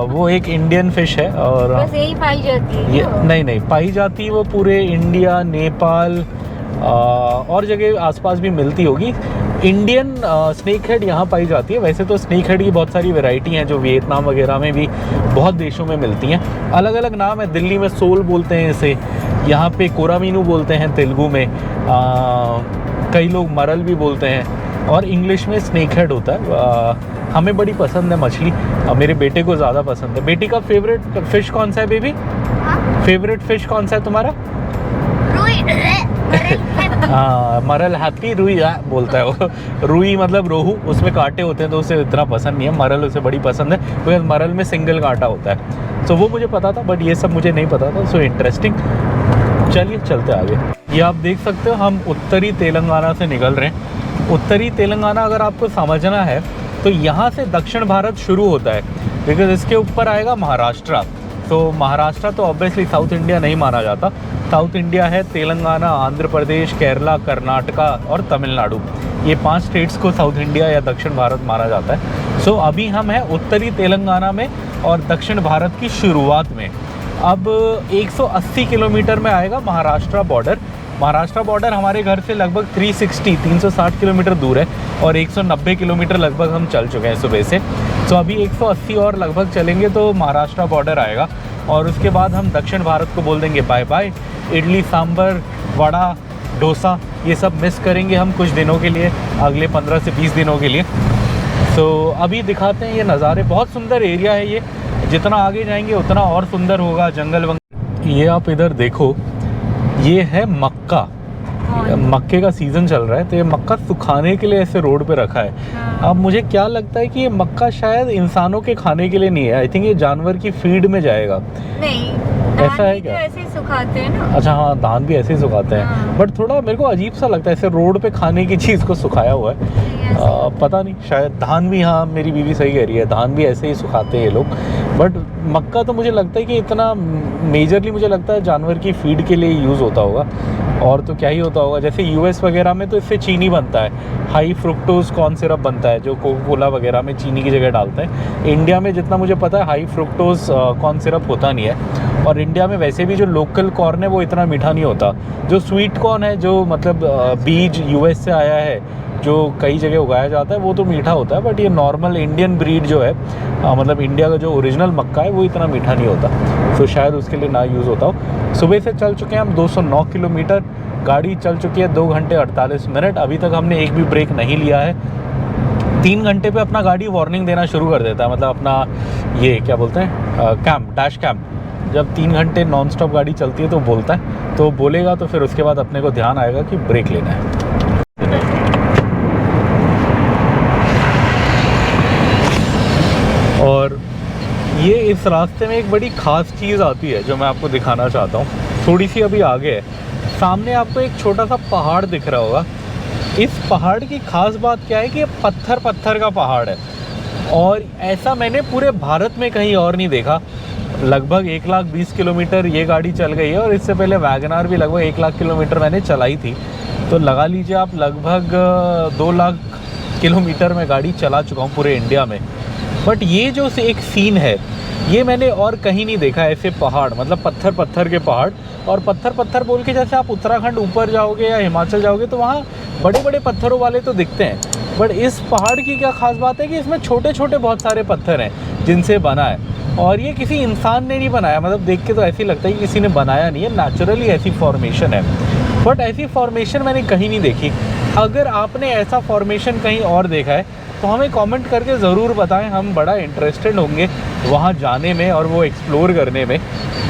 वो एक इंडियन फिश है, और बस यही पाई जाती है। ये नहीं पाई जाती है, वो पूरे इंडिया, नेपाल और जगह आसपास भी मिलती होगी। इंडियन स्नेक हेड यहाँ पाई जाती है। वैसे तो स्नेक हेड की बहुत सारी वैरायटी हैं जो वियतनाम वगैरह में भी बहुत देशों में मिलती हैं। अलग अलग नाम है, दिल्ली में सोल बोलते हैं इसे, यहाँ पे कोरामीनू बोलते हैं तेलुगु में, कई लोग मरल भी बोलते हैं, और इंग्लिश में स्नेक हेड होता है। हमें बड़ी पसंद है मछली, मेरे बेटे को ज़्यादा पसंद है। बेटी का फेवरेट फिश कौन सा है बेबी? फेवरेट फिश कौन सा है तुम्हारा? हाँ, मरल हैप्पी, रुई बोलता है वो। रुई मतलब रोहू, उसमें कांटे होते हैं तो उसे इतना पसंद नहीं है। मरल उसे बड़ी पसंद है, क्योंकि मरल में सिंगल कांटा होता है। तो वो मुझे पता था, बट ये सब मुझे नहीं पता था। So interesting. चलिए चलते आगे। ये आप देख सकते हो हम उत्तरी तेलंगाना से निकल रहे हैं। उत्तरी तेलंगाना अगर आपको समझना है तो यहाँ से दक्षिण भारत शुरू होता है, बिकॉज इसके ऊपर आएगा महाराष्ट्र। तो महाराष्ट्र तो ऑब्वियसली साउथ इंडिया नहीं माना जाता। साउथ इंडिया है तेलंगाना, आंध्र प्रदेश, केरला, कर्नाटका और तमिलनाडु। ये 5 स्टेट्स को साउथ इंडिया या दक्षिण भारत माना जाता है। सो अभी हम हैं उत्तरी तेलंगाना में और दक्षिण भारत की शुरुआत में। अब 180 किलोमीटर में आएगा महाराष्ट्र बॉर्डर। महाराष्ट्र बॉर्डर हमारे घर से लगभग 360 किलोमीटर दूर है, और 190 किलोमीटर लगभग हम चल चुके हैं सुबह से। तो अभी 180 और लगभग चलेंगे तो महाराष्ट्र बॉर्डर आएगा, और उसके बाद हम दक्षिण भारत को बोल देंगे बाय बाय। इडली सांभर, वड़ा, डोसा, ये सब मिस करेंगे हम कुछ दिनों के लिए, अगले 15 से 20 दिनों के लिए। तो अभी दिखाते हैं ये नज़ारे। बहुत सुंदर एरिया है ये, जितना आगे जाएंगे उतना और सुंदर होगा, जंगल वंगल। ये आप इधर देखो, ये है मक्का। मक्के का सीज़न चल रहा है, तो ये मक्का सुखाने के लिए ऐसे रोड पे रखा है। अब मुझे क्या लगता है कि ये मक्का शायद इंसानों के खाने के लिए नहीं है। आई थिंक ये जानवर की फीड में जाएगा। नहीं, ऐसा है क्या? ऐसे ही सुखाते हैं ना। अच्छा हाँ, धान भी ऐसे ही सुखाते हैं, बट थोड़ा मेरे को अजीब सा लगता है ऐसे रोड पे खाने की चीज़ को सुखाया हुआ है। पता नहीं, शायद धान भी, हाँ मेरी बीवी सही कह रही है, धान भी ऐसे ही सुखाते हैं ये लोग। बट मक्का तो मुझे लगता है कि इतना मेजरली मुझे लगता है जानवर की फीड के लिए यूज़ होता होगा, और तो क्या ही होता होगा। जैसे यूएस वगैरह में तो इससे चीनी बनता है, हाई फ्रुक्टोज कॉर्न सिरप बनता है, जो कोका कोला वगैरह में चीनी की जगह डालते हैं। इंडिया में जितना मुझे पता है हाई फ्रुक्टोज कॉर्न सिरप होता नहीं है, और इंडिया में वैसे भी जो लोकल कॉर्न है वो इतना मीठा नहीं होता। जो स्वीट कॉर्न है, जो मतलब बीज यूएस से आया है, जो कई जगह उगाया जाता है, वो तो मीठा होता है। बट ये नॉर्मल इंडियन ब्रीड जो है, मतलब इंडिया का जो ओरिजिनल मक्का है, वो इतना मीठा नहीं होता। तो शायद उसके लिए ना यूज़ होता हो। सुबह से चल चुके हैं हम 209 किलोमीटर, गाड़ी चल चुकी है 2 घंटे 48 मिनट। अभी तक हमने एक भी ब्रेक नहीं लिया है। 3 घंटे पे अपना गाड़ी वार्निंग देना शुरू कर देता है, मतलब अपना ये क्या बोलते हैं कैम, डैश कैम। जब 3 घंटे नॉन स्टॉप गाड़ी चलती है तो बोलता है, तो बोलेगा तो फिर उसके बाद अपने को ध्यान आएगा कि ब्रेक लेना है। और ये इस रास्ते में एक बड़ी ख़ास चीज़ आती है जो मैं आपको दिखाना चाहता हूँ। थोड़ी सी अभी आगे है, सामने आपको एक छोटा सा पहाड़ दिख रहा होगा। इस पहाड़ की ख़ास बात क्या है कि ये पत्थर पत्थर का पहाड़ है, और ऐसा मैंने पूरे भारत में कहीं और नहीं देखा। लगभग 1,20,000 किलोमीटर ये गाड़ी चल गई है, और इससे पहले वैगनार भी लगभग 1,00,000 किलोमीटर मैंने चलाई थी। तो लगा लीजिए आप लगभग 2 लाख किलोमीटर में गाड़ी चला चुका हूँ पूरे इंडिया में। बट ये जो एक सीन है ये मैंने और कहीं नहीं देखा, ऐसे पहाड़, मतलब पत्थर पत्थर के पहाड़। और पत्थर पत्थर बोल के जैसे आप उत्तराखंड ऊपर जाओगे या हिमाचल जाओगे तो वहाँ बड़े बड़े पत्थरों वाले तो दिखते हैं, बट इस पहाड़ की क्या खास बात है कि इसमें छोटे छोटे बहुत सारे पत्थर हैं जिनसे बना है। और ये किसी इंसान ने नहीं बनाया, मतलब देख के तो ऐसे ही लगता है कि किसी ने बनाया नहीं है, नेचुरली ऐसी फॉर्मेशन है। बट ऐसी फॉर्मेशन मैंने कहीं नहीं देखी। अगर आपने ऐसा फॉर्मेशन कहीं और देखा है तो हमें कमेंट करके ज़रूर बताएं, हम बड़ा इंटरेस्टेड होंगे वहाँ जाने में और वो एक्सप्लोर करने में।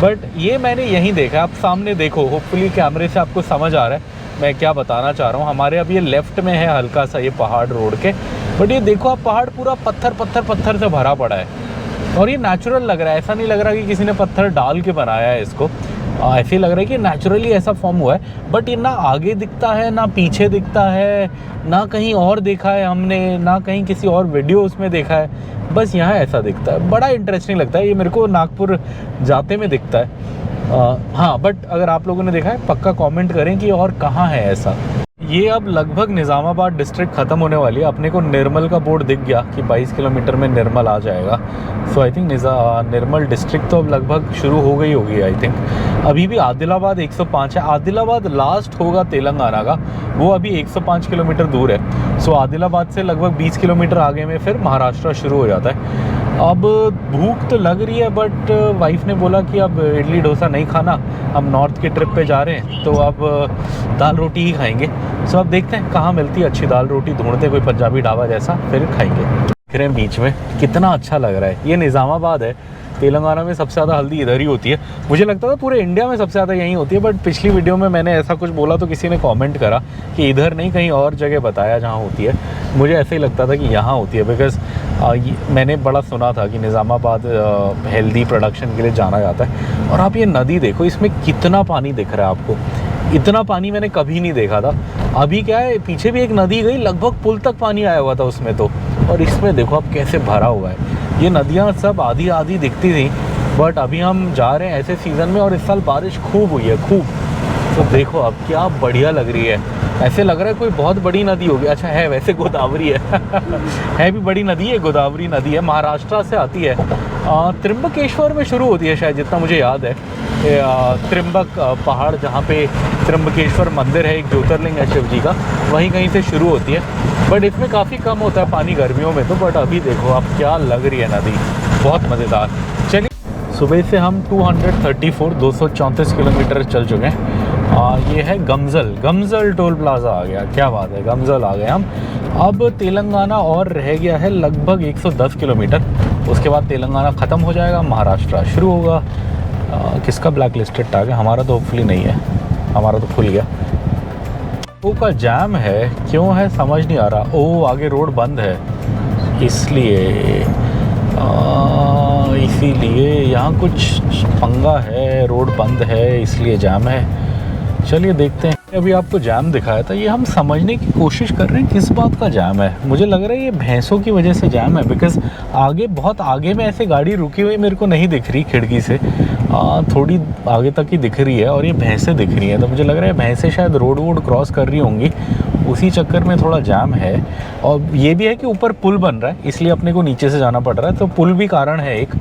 बट ये मैंने यहीं देखा, आप सामने देखो, होपफुली कैमरे से आपको समझ आ रहा है मैं क्या बताना चाह रहा हूँ। हमारे अब ये लेफ़्ट में है हल्का सा ये पहाड़ रोड के, बट ये देखो आप पहाड़ पूरा पत्थर पत्थर पत्थर से भरा पड़ा है, और ये नेचुरल लग रहा है। ऐसा नहीं लग रहा कि किसी ने पत्थर डाल के बनाया है इसको, ऐसे ही लग रहा है कि नेचुरली ऐसा फॉर्म हुआ है। बट ये ना आगे दिखता है ना पीछे दिखता है, ना कहीं और देखा है हमने, ना कहीं किसी और वीडियो उसमें देखा है, बस यहाँ ऐसा दिखता है। बड़ा इंटरेस्टिंग लगता है ये मेरे को, नागपुर जाते में दिखता है। हाँ, बट अगर आप लोगों ने देखा है पक्का कमेंट करें कि और कहाँ है ऐसा। ये अब लगभग निज़ामाबाद डिस्ट्रिक्ट ख़त्म होने वाली है। अपने को निर्मल का बोर्ड दिख गया कि 22 किलोमीटर में निर्मल आ जाएगा। सो आई थिंक निर्मल डिस्ट्रिक्ट तो अब लगभग शुरू हो गई होगी आई थिंक। अभी भी आदिलाबाद 105 है, आदिलाबाद लास्ट होगा तेलंगाना का, वो अभी 105 किलोमीटर दूर है। सो आदिलाबाद से लगभग 20 किलोमीटर आगे में फिर महाराष्ट्र शुरू हो जाता है। अब भूख तो लग रही है, बट वाइफ ने बोला कि अब इडली डोसा नहीं खाना, हम नॉर्थ की ट्रिप पे जा रहे हैं तो अब दाल रोटी ही खाएंगे। सो अब देखते हैं कहाँ मिलती है अच्छी दाल रोटी, ढूंढते कोई पंजाबी ढाबा जैसा, फिर खाएंगे। देख रहे हैं बीच में कितना अच्छा लग रहा है। ये निज़ामाबाद है, तेलंगाना में सबसे ज़्यादा हल्दी इधर ही होती है। मुझे लगता था पूरे इंडिया में सबसे ज़्यादा यहीं होती है, बट पिछली वीडियो में मैंने ऐसा कुछ बोला तो किसी ने कमेंट करा कि इधर नहीं कहीं और जगह बताया जहाँ होती है। मुझे ऐसे ही लगता था कि यहाँ होती है, बिकॉज़ मैंने बड़ा सुना था कि निज़ामाबाद हेल्दी प्रोडक्शन के लिए जाना जाता है। और आप ये नदी देखो, इसमें कितना पानी दिख रहा है आपको, इतना पानी मैंने कभी नहीं देखा था। अभी क्या है, पीछे भी एक नदी गई, लगभग पुल तक पानी आया हुआ था उसमें तो, और इसमें देखो अब कैसे भरा हुआ है। ये नदियाँ सब आधी आधी दिखती थी, बट अभी हम जा रहे हैं ऐसे सीज़न में और इस साल बारिश खूब हुई है, खूब। तो देखो अब क्या बढ़िया लग रही है, ऐसे लग रहा है कोई बहुत बड़ी नदी होगी। अच्छा है वैसे गोदावरी है है भी बड़ी नदी है, गोदावरी नदी है, महाराष्ट्र से आती है। त्र्यंबकेश्वर में शुरू होती है शायद, जितना मुझे याद है। त्र्यंबक पहाड़ जहाँ पे त्र्यंबकेश्वर मंदिर है, एक ज्योतिर्लिंग है शिव जी का, वहीं कहीं से शुरू होती है। बट इसमें काफ़ी कम होता है पानी गर्मियों में तो, बट अभी देखो आप क्या लग रही है नदी, बहुत मज़ेदार। चलिए, सुबह से हम 234 किलोमीटर चल चुके हैं। ये है गमजल टोल प्लाज़ा आ गया, क्या बात है, गमजल आ गए हम। अब तेलंगाना और रह गया है लगभग 110 किलोमीटर, उसके बाद तेलंगाना ख़त्म हो जाएगा, महाराष्ट्र शुरू होगा। किसका ब्लैक लिस्टेड टैग है? हमारा तो होपफुली नहीं है, हमारा तो खुल गया। वो का जाम है, क्यों है समझ नहीं आ रहा। ओ आगे रोड बंद है, इसीलिए यहाँ कुछ पंगा है, रोड बंद है इसलिए जाम है। चलिए देखते हैं। अभी आपको जाम दिखाया था, ये हम समझने की कोशिश कर रहे हैं किस बात का जाम है। मुझे लग रहा है ये भैंसों की वजह से जाम है, बिकॉज़ आगे बहुत आगे में ऐसे गाड़ी रुकी हुई मेरे को नहीं दिख रही खिड़की से, थोड़ी आगे तक ही दिख रही है और ये भैंसें दिख रही हैं। तो मुझे लग रहा है भैंसें शायद रोड वोड क्रॉस कर रही होंगी, उसी चक्कर में थोड़ा जाम है। और ये भी है कि ऊपर पुल बन रहा है, इसलिए अपने को नीचे से जाना पड़ रहा है, तो पुल भी कारण है एक।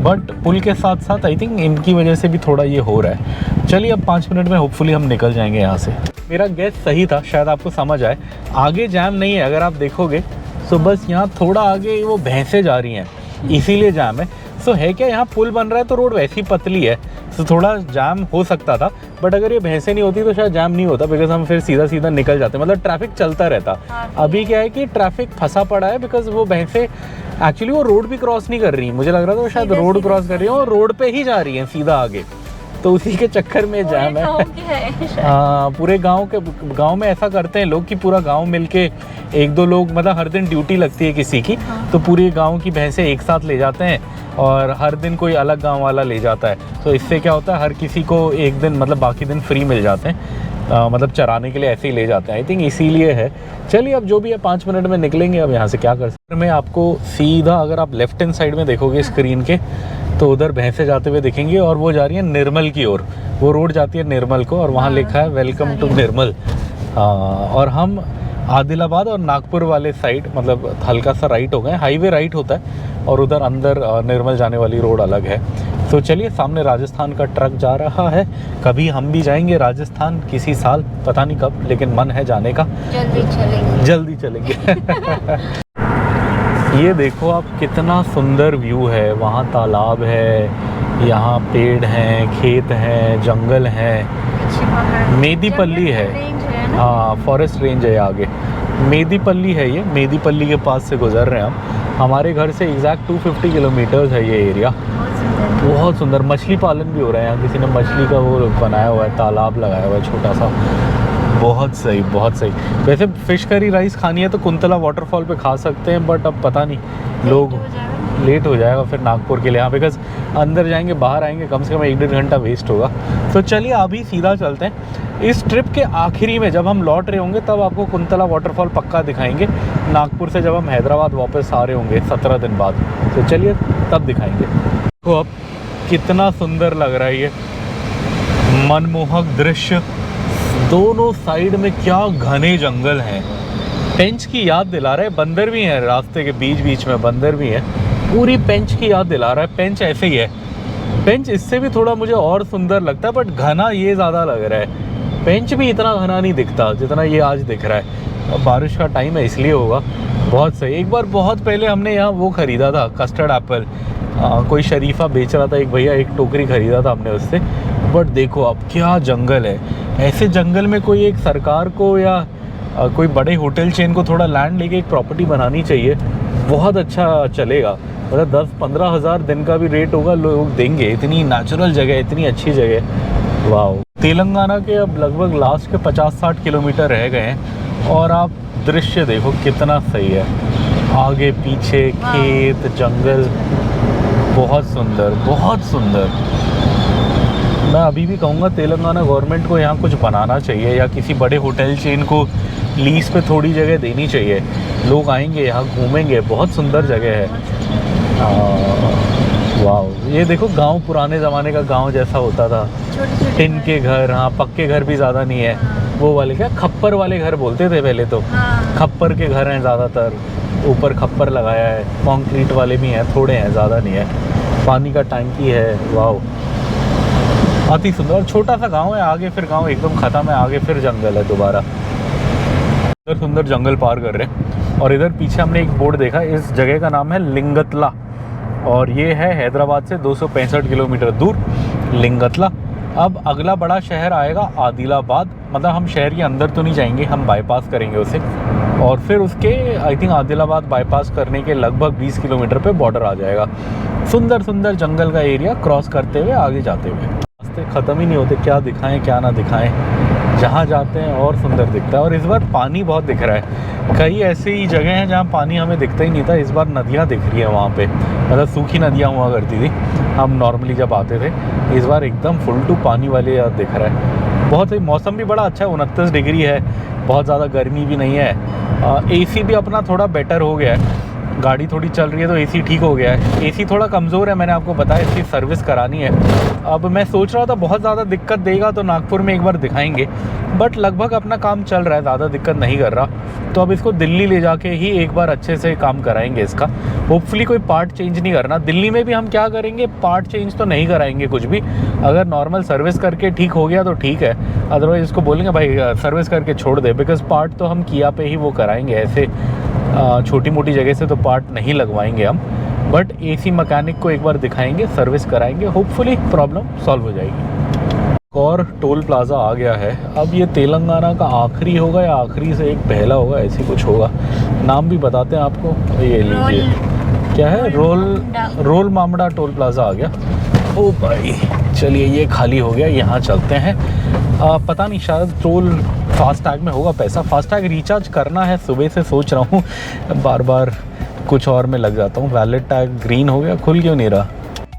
बट पुल के साथ साथ आई थिंक इनकी वजह से भी थोड़ा ये हो रहा है। चलिए अब 5 मिनट में होपफुली हम निकल जाएंगे यहाँ से। मेरा गैस सही था, शायद आपको समझ आए। आगे जाम नहीं है, अगर आप देखोगे तो बस यहाँ थोड़ा आगे वो भैंसें जा रही हैं, इसीलिए जाम है। सो है क्या, यहाँ पुल बन रहा है तो रोड वैसी पतली है, तो थोड़ा जाम हो सकता था, बट अगर ये भैंसें नहीं होती तो शायद जाम नहीं होता, बिकॉज हम फिर सीधा सीधा निकल जाते, मतलब ट्रैफिक चलता रहता। अभी क्या है कि ट्रैफिक फंसा पड़ा है, बिकॉज वो भैंसें एक्चुअली वो रोड भी क्रॉस नहीं कर रही, मुझे लग रहा था वो शायद रोड क्रॉस कर रही है और रोड पे ही जा रही है सीधा आगे, तो उसी के चक्कर में जाम है। हाँ, पूरे गांव में ऐसा करते हैं लोग कि पूरा गांव मिलके, एक दो लोग, मतलब हर दिन ड्यूटी लगती है किसी की, तो पूरे गांव की भैंसें एक साथ ले जाते हैं और हर दिन कोई अलग गांव वाला ले जाता है, तो इससे क्या होता है हर किसी को एक दिन, मतलब बाकी दिन फ्री मिल जाते हैं, मतलब चराने के लिए ऐसे ही ले जाते हैं, आई थिंक इसीलिए है। चलिए अब जो भी है 5 मिनट में निकलेंगे, अब यहाँ से क्या कर सकते हैं। मैं आपको सीधा, अगर आप लेफ्ट हैंड साइड में देखोगे स्क्रीन के, तो उधर भैंसें जाते हुए दिखेंगी और वो जा रही है निर्मल की ओर, वो रोड जाती है निर्मल को और वहाँ लिखा है वेलकम टू निर्मल। और हम आदिलाबाद और नागपुर वाले साइड, मतलब हल्का सा राइट हो गए, हाईवे राइट होता है और उधर अंदर निर्मल जाने वाली रोड अलग है। तो चलिए, सामने राजस्थान का ट्रक जा रहा है, कभी हम भी जाएंगे राजस्थान किसी साल, पता नहीं कब, लेकिन मन है जाने का, जल्दी चलेंगे। ये देखो आप, कितना सुंदर व्यू है, वहाँ तालाब है, यहाँ पेड़ हैं, खेत हैं, जंगल हैं, मेदीपल्ली है, हाँ फॉरेस्ट रेंज है आगे, मेदीपल्ली है ये, मेदीपल्ली के पास से गुजर रहे हैं हम, हमारे घर से एग्जैक्ट 250 किलोमीटर्स है ये एरिया। बहुत सुंदर, मछली पालन भी हो रहा है यहाँ, किसी ने मछली का वो बनाया हुआ है, तालाब लगाया हुआ है छोटा सा, बहुत सही बहुत सही। वैसे फिश करी राइस खानी है तो कुंतला वाटरफॉल पे खा सकते हैं, बट अब पता नहीं, लोग लेट हो जाएगा फिर नागपुर के लिए, हाँ बिकॉज अंदर जाएंगे बाहर आएंगे कम से कम 1-1.5 घंटा वेस्ट होगा। तो चलिए अभी सीधा चलते हैं, इस ट्रिप के आखिरी में जब हम लौट रहे होंगे तब आपको कुंतला वाटरफॉल पक्का दिखाएंगे, नागपुर से जब हम हैदराबाद वापस आ रहे होंगे 17 दिन बाद, तो चलिए तब दिखाएंगे। तो अब कितना सुंदर लग रहा है ये मनमोहक दृश्य, दोनों साइड में क्या घने जंगल हैं, पेंच की याद दिला रहा है, बंदर भी हैं रास्ते के बीच बीच में, बंदर भी हैं, पूरी पेंच की याद दिला रहा है। पेंच ऐसे ही है, पेंच इससे भी थोड़ा मुझे और सुंदर लगता है, बट घना ये ज़्यादा लग रहा है, पेंच भी इतना घना नहीं दिखता जितना ये आज दिख रहा है, अब बारिश का टाइम है इसलिए होगा। बहुत सही, एक बार बहुत पहले हमने यहाँ वो ख़रीदा था कस्टर्ड एप्पल, कोई शरीफा बेच रहा था एक भैया, एक टोकरी ख़रीदा था हमने उससे, बट देखो अब क्या जंगल है, ऐसे जंगल में कोई एक सरकार को या कोई बड़े होटल चेन को थोड़ा लैंड लेके एक प्रॉपर्टी बनानी चाहिए, बहुत अच्छा चलेगा, मतलब 10-15 हज़ार दिन का भी रेट होगा, लोग देंगे, इतनी नेचुरल जगह, इतनी अच्छी जगह, वाह। तेलंगाना के अब लगभग लास्ट के 50-60 किलोमीटर रह गए हैं और आप दृश्य देखो कितना सही है, आगे पीछे खेत जंगल, बहुत सुंदर बहुत सुंदर। मैं अभी भी कहूँगा तेलंगाना गवर्नमेंट को यहाँ कुछ बनाना चाहिए या किसी बड़े होटल चेन को लीज पे थोड़ी जगह देनी चाहिए, लोग आएंगे यहाँ घूमेंगे, बहुत सुंदर जगह है। वाह, ये देखो गांव पुराने ज़माने का गांव जैसा होता था, टिन के घर, हाँ पक्के घर भी ज़्यादा नहीं है, वो वाले क्या खप्पर वाले घर बोलते थे पहले तो, खप्पर के घर हैं ज़्यादातर, ऊपर खप्पर लगाया है, कंक्रीट वाले भी हैं थोड़े हैं, ज़्यादा नहीं है, पानी का टंकी है, वाह अति सुंदर। और छोटा सा गांव है, आगे फिर गांव एकदम ख़त्म है, आगे फिर जंगल है दोबारा, सुंदर सुंदर जंगल पार कर रहे हैं। और इधर पीछे हमने एक बोर्ड देखा, इस जगह का नाम है लिंगतला और ये है हैदराबाद से 265 किलोमीटर दूर लिंगतला। अब अगला बड़ा शहर आएगा आदिलाबाद, मतलब हम शहर के अंदर तो नहीं जाएंगे, हम बाईपास करेंगे उसे और फिर उसके आई थिंक आदिलाबाद बाईपास करने के लगभग 20 किलोमीटर पे बॉर्डर आ जाएगा। सुंदर सुंदर जंगल का एरिया क्रॉस करते हुए आगे जाते हुए, रास्ते ख़त्म ही नहीं होते, क्या दिखाएं क्या ना दिखाएं, जहाँ जाते हैं और सुंदर दिखता है। और इस बार पानी बहुत दिख रहा है, कई ऐसी जगह हैं जहाँ पानी हमें दिखता ही नहीं था, इस बार नदियाँ दिख रही हैं वहाँ पे, मतलब सूखी नदियाँ हुआ करती थी हम नॉर्मली जब आते थे, इस बार एकदम फुल टू पानी वाले दिख रहा है। बहुत ही मौसम भी बड़ा अच्छा है, 29 डिग्री है, बहुत ज़्यादा गर्मी भी नहीं है, AC भी अपना थोड़ा बेटर हो गया है, गाड़ी थोड़ी चल रही है तो AC ठीक हो गया है। AC थोड़ा कमज़ोर है, मैंने आपको बताया, इसकी सर्विस करानी है। अब मैं सोच रहा था बहुत ज़्यादा दिक्कत देगा तो नागपुर में एक बार दिखाएंगे, बट लगभग अपना काम चल रहा है, ज़्यादा दिक्कत नहीं कर रहा, तो अब इसको दिल्ली ले जाके ही एक बार अच्छे से काम कराएंगे इसका। होपफुली कोई पार्ट चेंज नहीं करना, दिल्ली में भी हम क्या करेंगे, पार्ट चेंज तो नहीं कराएंगे कुछ भी, अगर नॉर्मल सर्विस करके ठीक हो गया तो ठीक है, अदरवाइज़ इसको बोलेंगे भाई सर्विस करके छोड़ दे, बिकॉज़ पार्ट तो हम किया पे ही वो कराएंगे, ऐसे छोटी मोटी जगह से तो पार्ट नहीं लगवाएंगे हम। बट एसी मैकेनिक को एक बार दिखाएंगे, सर्विस कराएंगे, होपफुली प्रॉब्लम सॉल्व हो जाएगी। और टोल प्लाज़ा आ गया है। अब ये तेलंगाना का आखिरी होगा या आखिरी से एक पहला होगा, ऐसी कुछ होगा। नाम भी बताते हैं आपको, ये लीजिए क्या है, रोल मामड़ा टोल प्लाज़ा आ गया। ओ भाई चलिए ये खाली हो गया, यहाँ चलते हैं। पता नहीं शायद टोल फास्टैग में होगा पैसा। फास्टैग रिचार्ज करना है, सुबह से सोच रहा हूँ, बार बार कुछ और में लग जाता हूँ। वैलिड टैग ग्रीन हो गया, खुल क्यों नहीं रहा।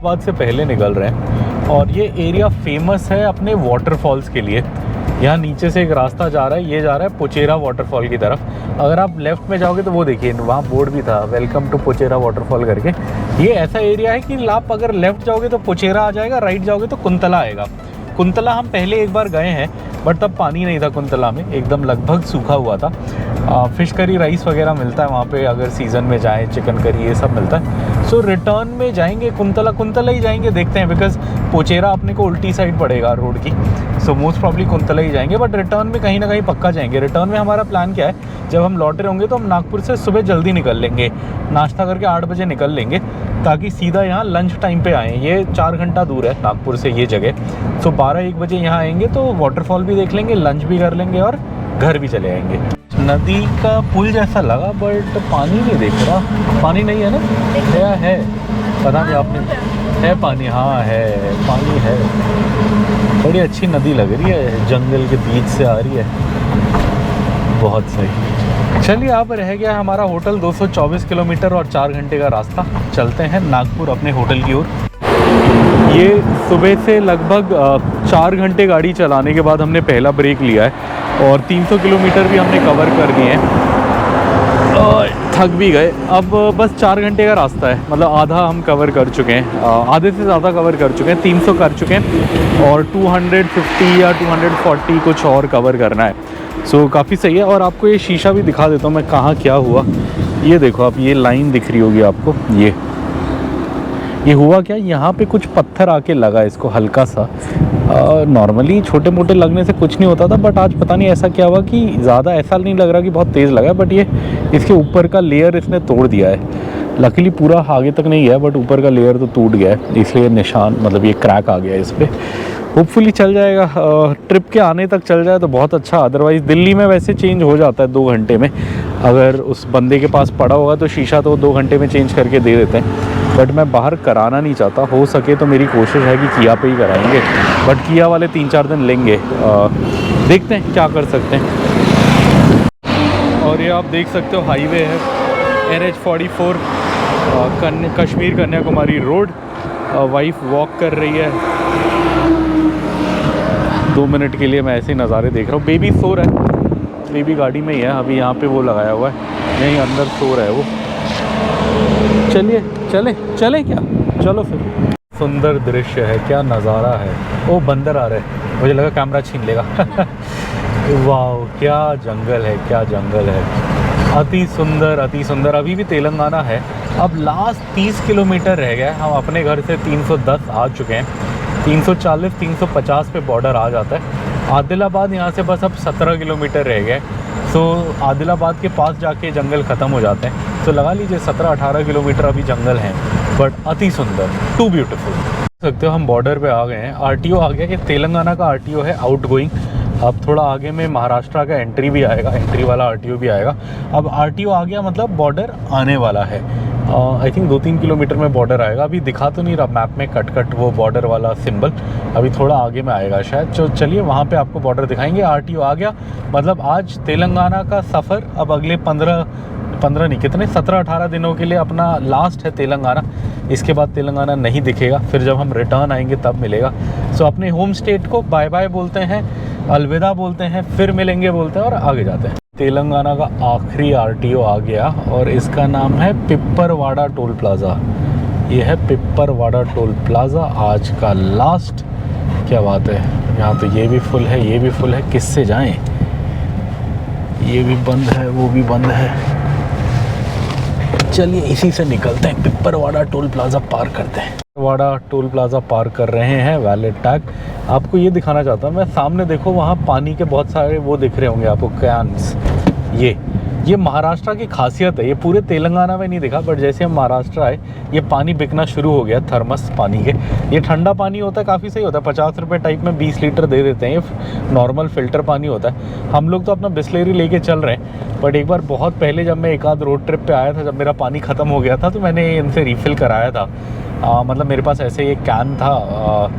बाद से पहले निकल रहे हैं और ये एरिया फेमस है अपने वाटरफॉल्स के लिए। यहाँ नीचे से एक रास्ता जा रहा है, ये जा रहा है पोचेरा वाटरफॉल की तरफ। अगर आप लेफ़्ट में जाओगे तो वो देखिए वहाँ बोर्ड भी था, वेलकम टू पोचेरा वाटरफॉल करके। ये ऐसा एरिया है कि आप अगर लेफ़्ट जाओगे तो पोचेरा आ जाएगा, राइट जाओगे तो कुंतला आएगा। कुंतला हम पहले एक बार गए हैं बट तब पानी नहीं था कुंतला में, एकदम लगभग सूखा हुआ था। फ़िश करी राइस वगैरह मिलता है वहाँ पे, अगर सीज़न में जाएँ चिकन करी ये सब मिलता है। सो रिटर्न में जाएंगे कुंतला ही जाएंगे, देखते हैं, बिकॉज़ पोचेरा अपने को उल्टी साइड पड़ेगा रोड की। सो मोस्ट प्रॉब्ली कुंतला ही जाएंगे, बट रिटर्न में कहीं ना कहीं पक्का जाएंगे। रिटर्न में हमारा प्लान क्या है, जब हम लौट रहे होंगे तो हम नागपुर से सुबह जल्दी निकल लेंगे, नाश्ता करके 8 बजे निकल लेंगे ताकि सीधा यहाँ लंच टाइम पे आएँ। ये 4 घंटा दूर है नागपुर से ये जगह। सो 12-1 बजे यहाँ आएंगे तो वाटरफॉल भी देख लेंगे, लंच भी कर लेंगे और घर भी चले आएंगे। नदी का पुल जैसा लगा बट पानी नहीं दिख रहा। पानी नहीं है ना, है पता नहीं आपने, है पानी, हाँ है पानी है। बड़ी अच्छी नदी लग रही है, जंगल के बीच से आ रही है, बहुत सही। चलिए अब रह गया हमारा होटल, 224 किलोमीटर और 4 घंटे का रास्ता। चलते हैं नागपुर अपने होटल की ओर। ये सुबह से लगभग 4 घंटे गाड़ी चलाने के बाद हमने पहला ब्रेक लिया है और 300 किलोमीटर भी हमने कवर कर दिए हैं। थक भी गए। अब बस 4 घंटे का रास्ता है, मतलब आधा हम कवर कर चुके हैं, आधे से ज़्यादा कवर कर चुके हैं, 300 कर चुके हैं और 250 या 240 कुछ और कवर करना है। सो काफ़ी सही है। और आपको ये शीशा भी दिखा देता हूँ मैं, कहाँ क्या हुआ। ये देखो आप, ये लाइन दिख रही होगी आपको, ये हुआ क्या, यहाँ पे कुछ पत्थर आके लगा इसको हल्का सा। नॉर्मली छोटे मोटे लगने से कुछ नहीं होता था, बट आज पता नहीं ऐसा क्या हुआ कि ज़्यादा ऐसा नहीं लग रहा कि बहुत तेज़ लगा है, बट ये इसके ऊपर का लेयर इसने तोड़ दिया है। लकीली पूरा आगे तक नहीं गया बट ऊपर का लेयर तो टूट गया है, इसलिए निशान, मतलब ये क्रैक आ गया है इस पर। होपफुली चल जाएगा, ट्रिप के आने तक चल जाए तो बहुत अच्छा। अदरवाइज़ दिल्ली में वैसे चेंज हो जाता है 2 घंटे में, अगर उस बंदे के पास पड़ा होगा तो शीशा तो 2 घंटे में चेंज करके दे देते हैं। बट मैं बाहर कराना नहीं चाहता, हो सके तो मेरी कोशिश है कि किया पे ही कराएंगे, बट किया वाले 3-4 दिन लेंगे। देखते हैं क्या कर सकते हैं। और ये आप देख सकते हो हाईवे है, NH44, Kashmir Kanyakumari road. Wife walk कर रही है, 2 मिनट के लिए मैं ऐसे ही नज़ारे देख रहा हूँ। बेबी सो रहा है, बेबी गाड़ी में ही है अभी, यहाँ पे वो लगाया हुआ है, यहीं अंदर सो रहा है वो। चलिए चले क्या, चलो फिर। सुंदर दृश्य है, क्या नज़ारा है। ओ बंदर आ रहे हैं, मुझे लगा कैमरा छीन लेगा। वाह क्या जंगल है, क्या जंगल है, अति सुंदर अति सुंदर। अभी भी तेलंगाना है, अब लास्ट 30 किलोमीटर रह गया। हम अपने घर से 310 आ चुके हैं, 340-350 पे बॉर्डर आ जाता है। आदिलाबाद यहाँ से बस अब 17 किलोमीटर रह गए। सो आदिलाबाद के पास जाके जंगल ख़त्म हो जाते हैं। तो लगा लीजिए 17-18 किलोमीटर अभी जंगल हैं, बट अति सुंदर, टू ब्यूटीफुल। देख सकते हो हम बॉर्डर पे आ गए हैं। RTO आ गया, कि तेलंगाना का RTO है आउट गोइंग। अब थोड़ा आगे में महाराष्ट्र का एंट्री भी आएगा, एंट्री वाला RTO भी आएगा। अब RTO आ गया मतलब बॉर्डर आने वाला है। आई थिंक 2-3 किलोमीटर में बॉर्डर आएगा। अभी दिखा तो नहीं रहा मैप में कट वो बॉर्डर वाला सिंबल, अभी थोड़ा आगे में आएगा शायद। तो चलिए वहाँ पे आपको बॉर्डर दिखाएंगे। RTO आ गया मतलब आज तेलंगाना का सफ़र अब अगले 15 नहीं कितने 17-18 दिनों के लिए अपना लास्ट है तेलंगाना। इसके बाद तेलंगाना नहीं दिखेगा, फिर जब हम रिटर्न आएंगे तब मिलेगा। सो अपने होम स्टेट को बाय बाय बोलते हैं, अलविदा बोलते हैं, फिर मिलेंगे बोलते हैं और आगे जाते हैं। तेलंगाना का आखिरी RTO आ गया और इसका नाम है पिप्परवाड़ा टोल प्लाज़ा। ये है पिप्परवाड़ा टोल प्लाज़ा, आज का लास्ट। क्या बात है, यहाँ तो ये भी फुल है, ये भी फुल है, किससे जाएं? ये भी बंद है, वो भी बंद है। चलिए इसी से निकलते हैं, पिप्परवाड़ा टोल प्लाज़ा पार करते हैं। पिप्परवाड़ा टोल प्लाज़ा पार कर रहे हैं, वैलिड टैग। आपको ये दिखाना चाहता हूँ मैं, सामने देखो वहाँ पानी के बहुत सारे वो दिख रहे होंगे आपको, कैन्स। ये महाराष्ट्र की खासियत है, ये पूरे तेलंगाना में नहीं दिखा, बट जैसे हम महाराष्ट्र आए ये पानी बिकना शुरू हो गया, थर्मस पानी के। ये ठंडा पानी होता है, काफ़ी सही होता है, 50 रुपये टाइप में 20 लीटर दे देते हैं। ये नॉर्मल फ़िल्टर पानी होता है। हम लोग तो अपना बिस्लेरी लेके चल रहे हैं, बट एक बार बहुत पहले जब मैं एक आध रोड ट्रिप पे आया था, जब मेरा पानी ख़त्म हो गया था, तो मैंने इनसे रिफ़िल कराया था। मतलब मेरे पास ऐसे एक कैन था,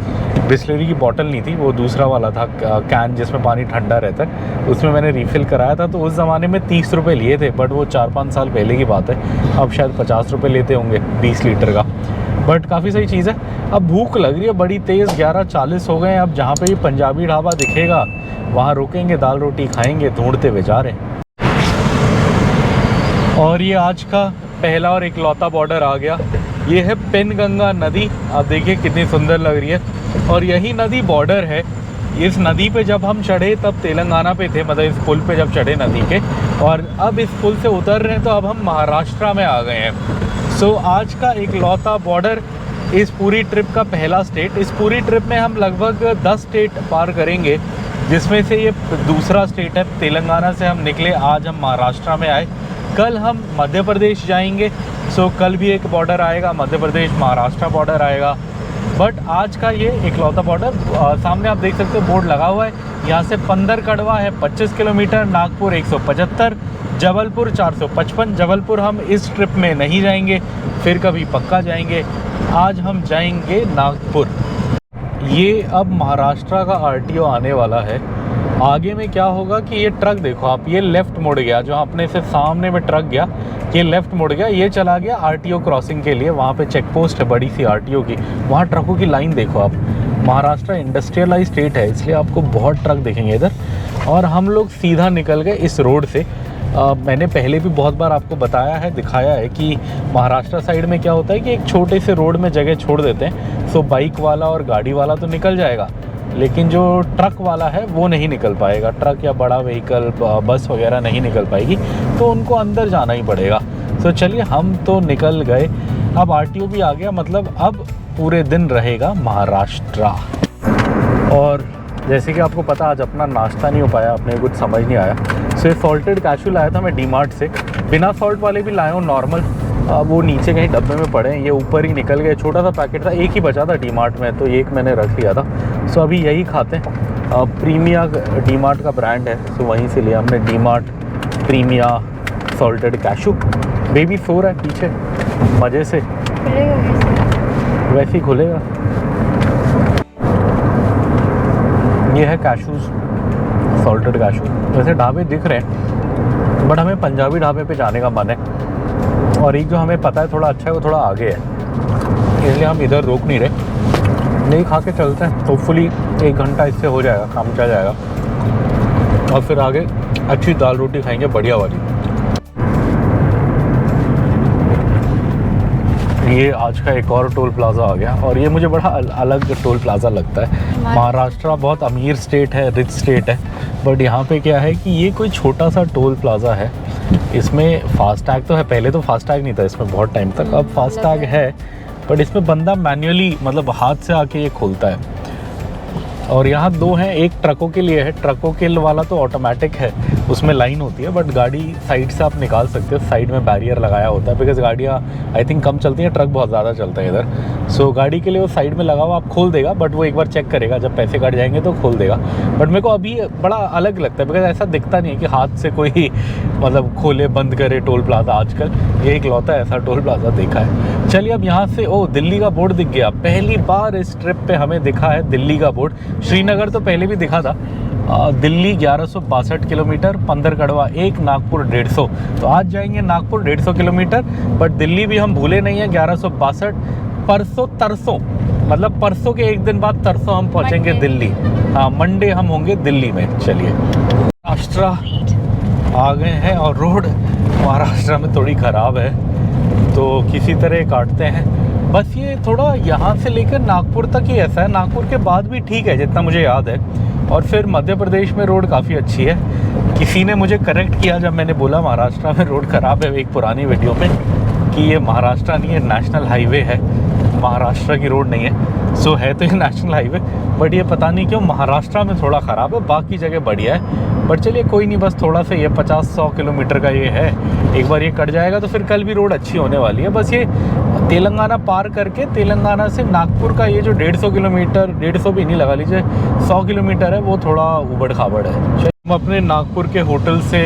बिस्लेरी की बॉटल नहीं थी, वो दूसरा वाला था कैन जिसमें पानी ठंडा रहता है, उसमें मैंने रिफ़िल कराया था। तो उस ज़माने में 30 रुपये लिए थे, बट वो 4-5 साल पहले की बात है। अब शायद 50 रुपये लेते होंगे 20 लीटर का, बट काफ़ी सही चीज़ है। अब भूख लग रही है बड़ी तेज़, 11:40 हो गए हैं। अब जहाँ पे भी पंजाबी ढाबा दिखेगा वहाँ रुकेंगे, दाल रोटी खाएँगे, ढूंढते हुए जा रहे हैं। और ये आज का पहला और इकलौता बॉर्डर आ गया। ये है पेनगंगा नदी, आप देखिए कितनी सुंदर लग रही है, और यही नदी बॉर्डर है। इस नदी पे जब हम चढ़े तब तेलंगाना पे थे, मतलब इस पुल पे जब चढ़े नदी के, और अब इस पुल से उतर रहे हैं तो अब हम महाराष्ट्र में आ गए हैं। सो आज का इकलौता बॉर्डर, इस पूरी ट्रिप का पहला स्टेट। इस पूरी ट्रिप में हम लगभग 10 स्टेट पार करेंगे, जिसमें से ये दूसरा स्टेट है। तेलंगाना से हम निकले, आज हम महाराष्ट्र में आए। कल हम मध्य प्रदेश जाएंगे, सो कल भी एक बॉर्डर आएगा, मध्य प्रदेश महाराष्ट्र बॉर्डर आएगा। बट आज का ये इकलौता बॉर्डर, सामने आप देख सकते हो बोर्ड लगा हुआ है, यहाँ से पंदर कड़वा है 25 किलोमीटर, नागपुर 175, जबलपुर 455। जबलपुर हम इस ट्रिप में नहीं जाएंगे, फिर कभी पक्का जाएंगे। आज हम जाएंगे नागपुर। ये अब महाराष्ट्र का आरटीओ आने वाला है। आगे में क्या होगा कि ये ट्रक देखो आप, ये लेफ़्ट मुड़ गया, जो अपने से सामने में ट्रक गया ये लेफ़्ट मुड़ गया, ये चला गया आरटीओ क्रॉसिंग के लिए। वहाँ पे चेक पोस्ट है बड़ी सी आरटीओ की, वहाँ ट्रकों की लाइन देखो आप। महाराष्ट्र इंडस्ट्रियलाइज स्टेट है, इसलिए आपको बहुत ट्रक दिखेंगे इधर। और हम लोग सीधा निकल गए इस रोड से। मैंने पहले भी बहुत बार आपको बताया है, दिखाया है कि महाराष्ट्र साइड में क्या होता है कि एक छोटे से रोड में जगह छोड़ देते हैं, सो बाइक वाला और गाड़ी वाला तो निकल जाएगा, लेकिन जो ट्रक वाला है वो नहीं निकल पाएगा। ट्रक या बड़ा व्हीकल, बस वगैरह नहीं निकल पाएगी, तो उनको अंदर जाना ही पड़ेगा। तो चलिए हम तो निकल गए। अब आरटीओ भी आ गया, मतलब अब पूरे दिन रहेगा महाराष्ट्र। और जैसे कि आपको पता, आज अपना नाश्ता नहीं हो पाया, अपने कुछ समझ नहीं आया। सो ये सॉल्टेड कैशू लाया था मैं डीमार्ट से, बिना सॉल्ट वाले भी लाया हूँ नॉर्मल। वो नीचे कहीं डब्बे में पड़े हैं, ये ऊपर ही निकल गए। छोटा सा पैकेट था, एक ही बचा था डीमार्ट में, तो एक मैंने रख लिया था। सो अभी यही खाते हैं। प्रीमिया डीमार्ट का ब्रांड है, सो वहीं से लिया हमने DMart Primia salted cashew. Baby सो रहा है पीछे मज़े से, वैसे ही खुलेगा। ये है कैशूज़, सॉल्टेड कैशू। वैसे ढाबे दिख रहे हैं, बट हमें पंजाबी ढाबे पे जाने का मन है, और एक जो हमें पता है थोड़ा अच्छा है वो थोड़ा आगे है, इसलिए हम इधर रोक नहीं रहे। नहीं खा के चलते हैं, होपफुली 1 घंटा इससे हो जाएगा, काम चल जाएगा, और फिर आगे अच्छी दाल रोटी खाएंगे बढ़िया वाली। ये आज का एक और टोल प्लाज़ा आ गया, और ये मुझे बड़ा अलग टोल प्लाज़ा लगता है। महाराष्ट्र बहुत अमीर स्टेट है, रिच स्टेट है, बट यहाँ पे क्या है कि ये कोई छोटा सा टोल प्लाज़ा है। इसमें फास्टैग तो है, पहले तो फास्टैग नहीं था इसमें बहुत टाइम तक, अब फास्टैग है, बट इसमें बंदा मैन्युअली, मतलब हाथ से आके ये खोलता है। और यहाँ 2 हैं, एक ट्रकों के लिए है, ट्रकों के वाला तो ऑटोमेटिक है, उसमें लाइन होती है, बट गाड़ी साइड से आप निकाल सकते हो, साइड में बैरियर लगाया होता है, बिकॉज गाड़ियाँ आई थिंक कम चलती हैं, ट्रक बहुत ज़्यादा चलता है इधर। सो गाड़ी के लिए वो साइड में लगा हुआ, आप खोल देगा, बट वो एक बार चेक करेगा, जब पैसे कट जाएंगे तो खोल देगा। बट मेरे को अभी बड़ा अलग लगता है, बिकॉज ऐसा दिखता नहीं है कि हाथ से कोई मतलब खोले बंद करे टोल प्लाज़ा। आजकल ये इकलौता ऐसा टोल प्लाज़ा देखा है। चलिए अब यहाँ से, ओ दिल्ली का बोर्ड दिख गया, पहली बार इस ट्रिप पे हमें दिखा है दिल्ली का बोर्ड। श्रीनगर तो पहले भी दिखा था। दिल्ली 1162 किलोमीटर, पंदर कड़वा 1, नागपुर 150। तो आज जाएंगे नागपुर 150 किलोमीटर, बट दिल्ली भी हम भूले नहीं है 1162। परसों तरसों, मतलब परसों के एक दिन बाद तरसों हम पहुंचेंगे दिल्ली। हाँ, मंडे हम होंगे दिल्ली में। चलिए महाराष्ट्र आ गए हैं, और रोड महाराष्ट्र में थोड़ी ख़राब है, तो किसी तरह काटते हैं। बस ये थोड़ा यहाँ से लेकर नागपुर तक ही ऐसा है, नागपुर के बाद भी ठीक है जितना मुझे याद है। और फिर मध्य प्रदेश में रोड काफ़ी अच्छी है। किसी ने मुझे करेक्ट किया जब मैंने बोला महाराष्ट्र में रोड ख़राब है एक पुरानी वीडियो में, कि ये महाराष्ट्र नहीं है, नेशनल हाईवे है। महाराष्ट्र की रोड नहीं है। सो है तो ये नेशनल हाईवे, बट ये पता नहीं क्यों महाराष्ट्र में थोड़ा ख़राब है, बाकी जगह बढ़िया है। बट चलिए कोई नहीं, बस थोड़ा सा ये 50-100 किलोमीटर का ये है। एक बार ये कट जाएगा तो फिर कल भी रोड अच्छी होने वाली है। बस ये तेलंगाना पार करके तेलंगाना से नागपुर का ये जो 150 किलोमीटर, 150 भी नहीं लगा लीजिए, 100 किलोमीटर है, वो थोड़ा उबड़ खाबड़ है। हम अपने नागपुर के होटल से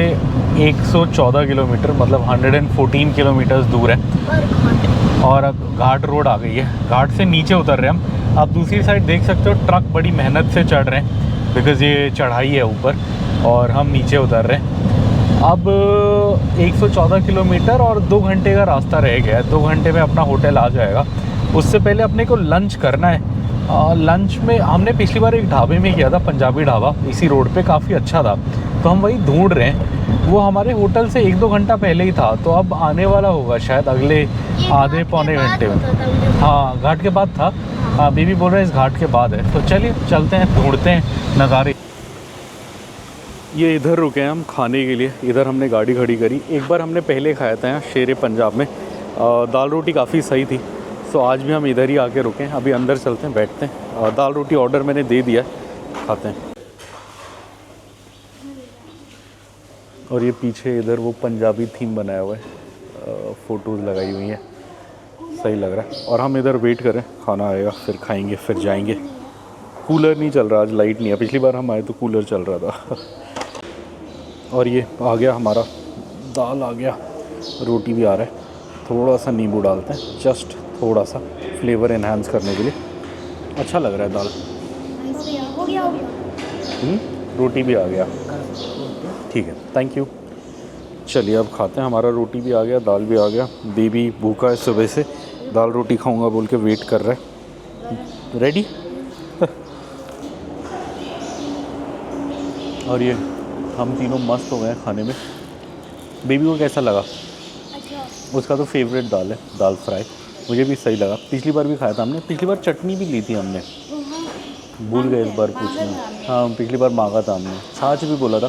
114 किलोमीटर मतलब 114 किलोमीटर दूर है और अब घाट रोड आ गई है। घाट से नीचे उतर रहे हैं हम। आप दूसरी साइड देख सकते हो ट्रक बड़ी मेहनत से चढ़ रहे हैं बिकॉज़ ये चढ़ाई है ऊपर, और हम नीचे उतर रहे हैं। अब 114 किलोमीटर और 2 घंटे का रास्ता रह गया है। 2 घंटे में अपना होटल आ जाएगा। उससे पहले अपने को लंच करना है। लंच में हमने पिछली बार एक ढाबे में किया था, पंजाबी ढाबा, इसी रोड पे, काफ़ी अच्छा था, तो हम वही ढूंढ रहे हैं। वो हमारे होटल से 1-2 घंटा पहले ही था, तो अब आने वाला होगा शायद अगले आधे पौने घंटे में। हाँ, घाट के बाद था। हाँ, बेबी बोल रहे हैं इस घाट के बाद है। तो चलिए चलते हैं, ढूंढते हैं नज़ारे। ये इधर रुके हैं हम खाने के लिए। इधर हमने गाड़ी खड़ी करी। एक बार हमने पहले खाया था यहाँ शेरे पंजाब में, दाल रोटी काफ़ी सही थी। सो आज भी हम इधर ही आके रुके हैं। अभी अंदर चलते हैं, बैठते हैं। दाल रोटी ऑर्डर मैंने दे दिया, खाते हैं। और ये पीछे इधर वो पंजाबी थीम बनाया हुआ है, फ़ोटोज़ लगाई हुई हैं, सही लग रहा है। और हम इधर वेट करें, खाना आएगा फिर खाएंगे, फिर जाएंगे। कूलर नहीं चल रहा आज, लाइट नहीं है। पिछली बार हम आए तो कूलर चल रहा था। और ये आ गया हमारा दाल, आ गया, रोटी भी आ रहा है। थोड़ा सा नींबू डालते हैं, जस्ट थोड़ा सा फ्लेवर एनहांस करने के लिए। अच्छा लग रहा है दाल। रोटी भी आ गया, ठीक है, थैंक यू। चलिए अब खाते हैं। हमारा रोटी भी आ गया, दाल भी आ गया। बेबी भूखा है सुबह से, दाल रोटी खाऊंगा बोल के वेट कर रहा है। रेडी? और ये हम तीनों मस्त हो गए खाने में। बेबी को कैसा लगा? उसका तो फेवरेट दाल है, दाल फ्राई। मुझे भी सही लगा। पिछली बार भी खाया था हमने, पिछली बार चटनी भी ली थी हमने, भूल गए इस बार पूछना। हाँ, पिछली बार मांगा था हमने। छाछ भी बोला था,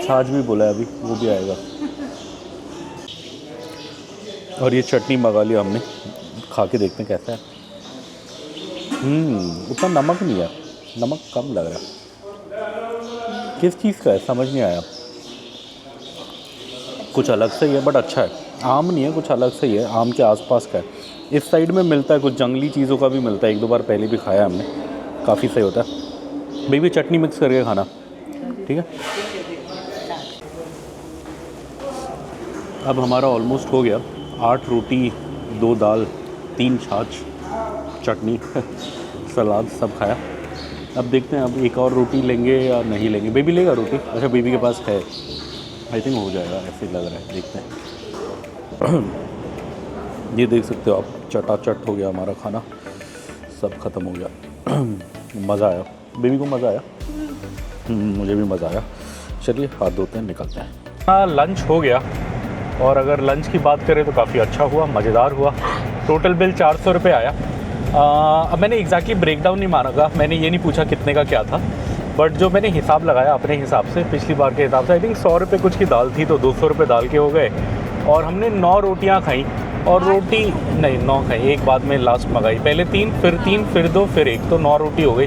छाछ भी बोला है, अभी वो भी आएगा। और ये चटनी मंगा लिया हमने, खा के देखते हैं कैसा है। उतना नमक नहीं है, नमक कम लग रहा है। किस चीज़ का है समझ नहीं आया। कुछ अलग से ही है बट अच्छा है। आम नहीं है, कुछ अलग से ही है, आम के आसपास का है। इस साइड में मिलता है, कुछ जंगली चीज़ों का भी मिलता है। 1-2 बार पहले भी खाया हमने, काफ़ी सही होता है। बेबी चटनी मिक्स करके खाना, ठीक है। अब हमारा ऑलमोस्ट हो गया। 8 रोटी, 2 दाल, 3 छाछ, चटनी, सलाद, सब खाया। अब देखते हैं, अब एक और रोटी लेंगे या नहीं लेंगे। बेबी लेगा रोटी? अच्छा, बेबी के पास है, आई थिंक हो जाएगा, ऐसे लग रहा है, देखते हैं। ये देख सकते हो आप, चटाचट हो गया हमारा खाना, सब ख़त्म हो गया। मज़ा आया। बेबी को मज़ा आया? मुझे भी मज़ा आया। चलिए हाथ धोते हैं, निकलते हैं। हाँ, लंच हो गया। और अगर लंच की बात करें तो काफ़ी अच्छा हुआ, मज़ेदार हुआ। टोटल बिल 400 रुपये आया। अब मैंने एग्जैक्टली ब्रेकडाउन नहीं मारा, मैंने ये नहीं पूछा कितने का क्या था, बट जो मैंने हिसाब लगाया अपने हिसाब से, पिछली बार के हिसाब से, आई थिंक 100 रुपये कुछ की दाल थी, तो 200 रुपये दाल के हो गए। और हमने 9 रोटियां खाई, और रोटी नहीं 9 खाई, एक बाद में लास्ट मंगाई। पहले 3, फिर 2, फिर 1, तो 9 रोटी हो गई।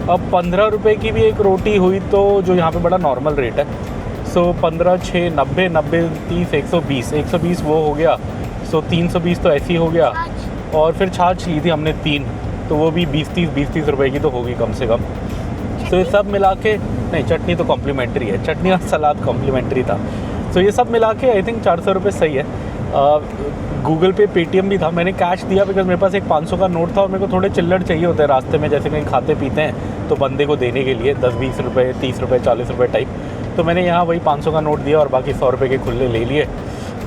अब 15 रुपये की भी एक रोटी हुई, तो जो यहाँ पे बड़ा नॉर्मल रेट है। सो 15, 6, 90, 90, 30, 120 वो हो गया। सो 320 तो ऐसे ही हो गया। और फिर छाछ ली थी हमने 3, तो वो भी 20-30 रुपए की तो होगी कम से कम। तो ये सब मिला के, नहीं चटनी तो कॉम्प्लीमेंट्री है, चटनी और सलाद कॉम्प्लीमेंट्री था। तो ये सब मिला के आई थिंक 400 रुपये सही है। गूगल पे, पेटीएम भी था। मैंने कैश दिया बिकॉज मेरे पास एक 500 का नोट था और मेरे को थोड़े चिल्लर चाहिए होते हैं रास्ते में, जैसे कहीं खाते पीते हैं तो बंदे को देने के लिए 10-20 रुपये, 30 रुपये, 40 रुपये टाइप। तो मैंने यहाँ वही 500 का नोट दिया और बाकी 100 रुपये के खुले ले लिए,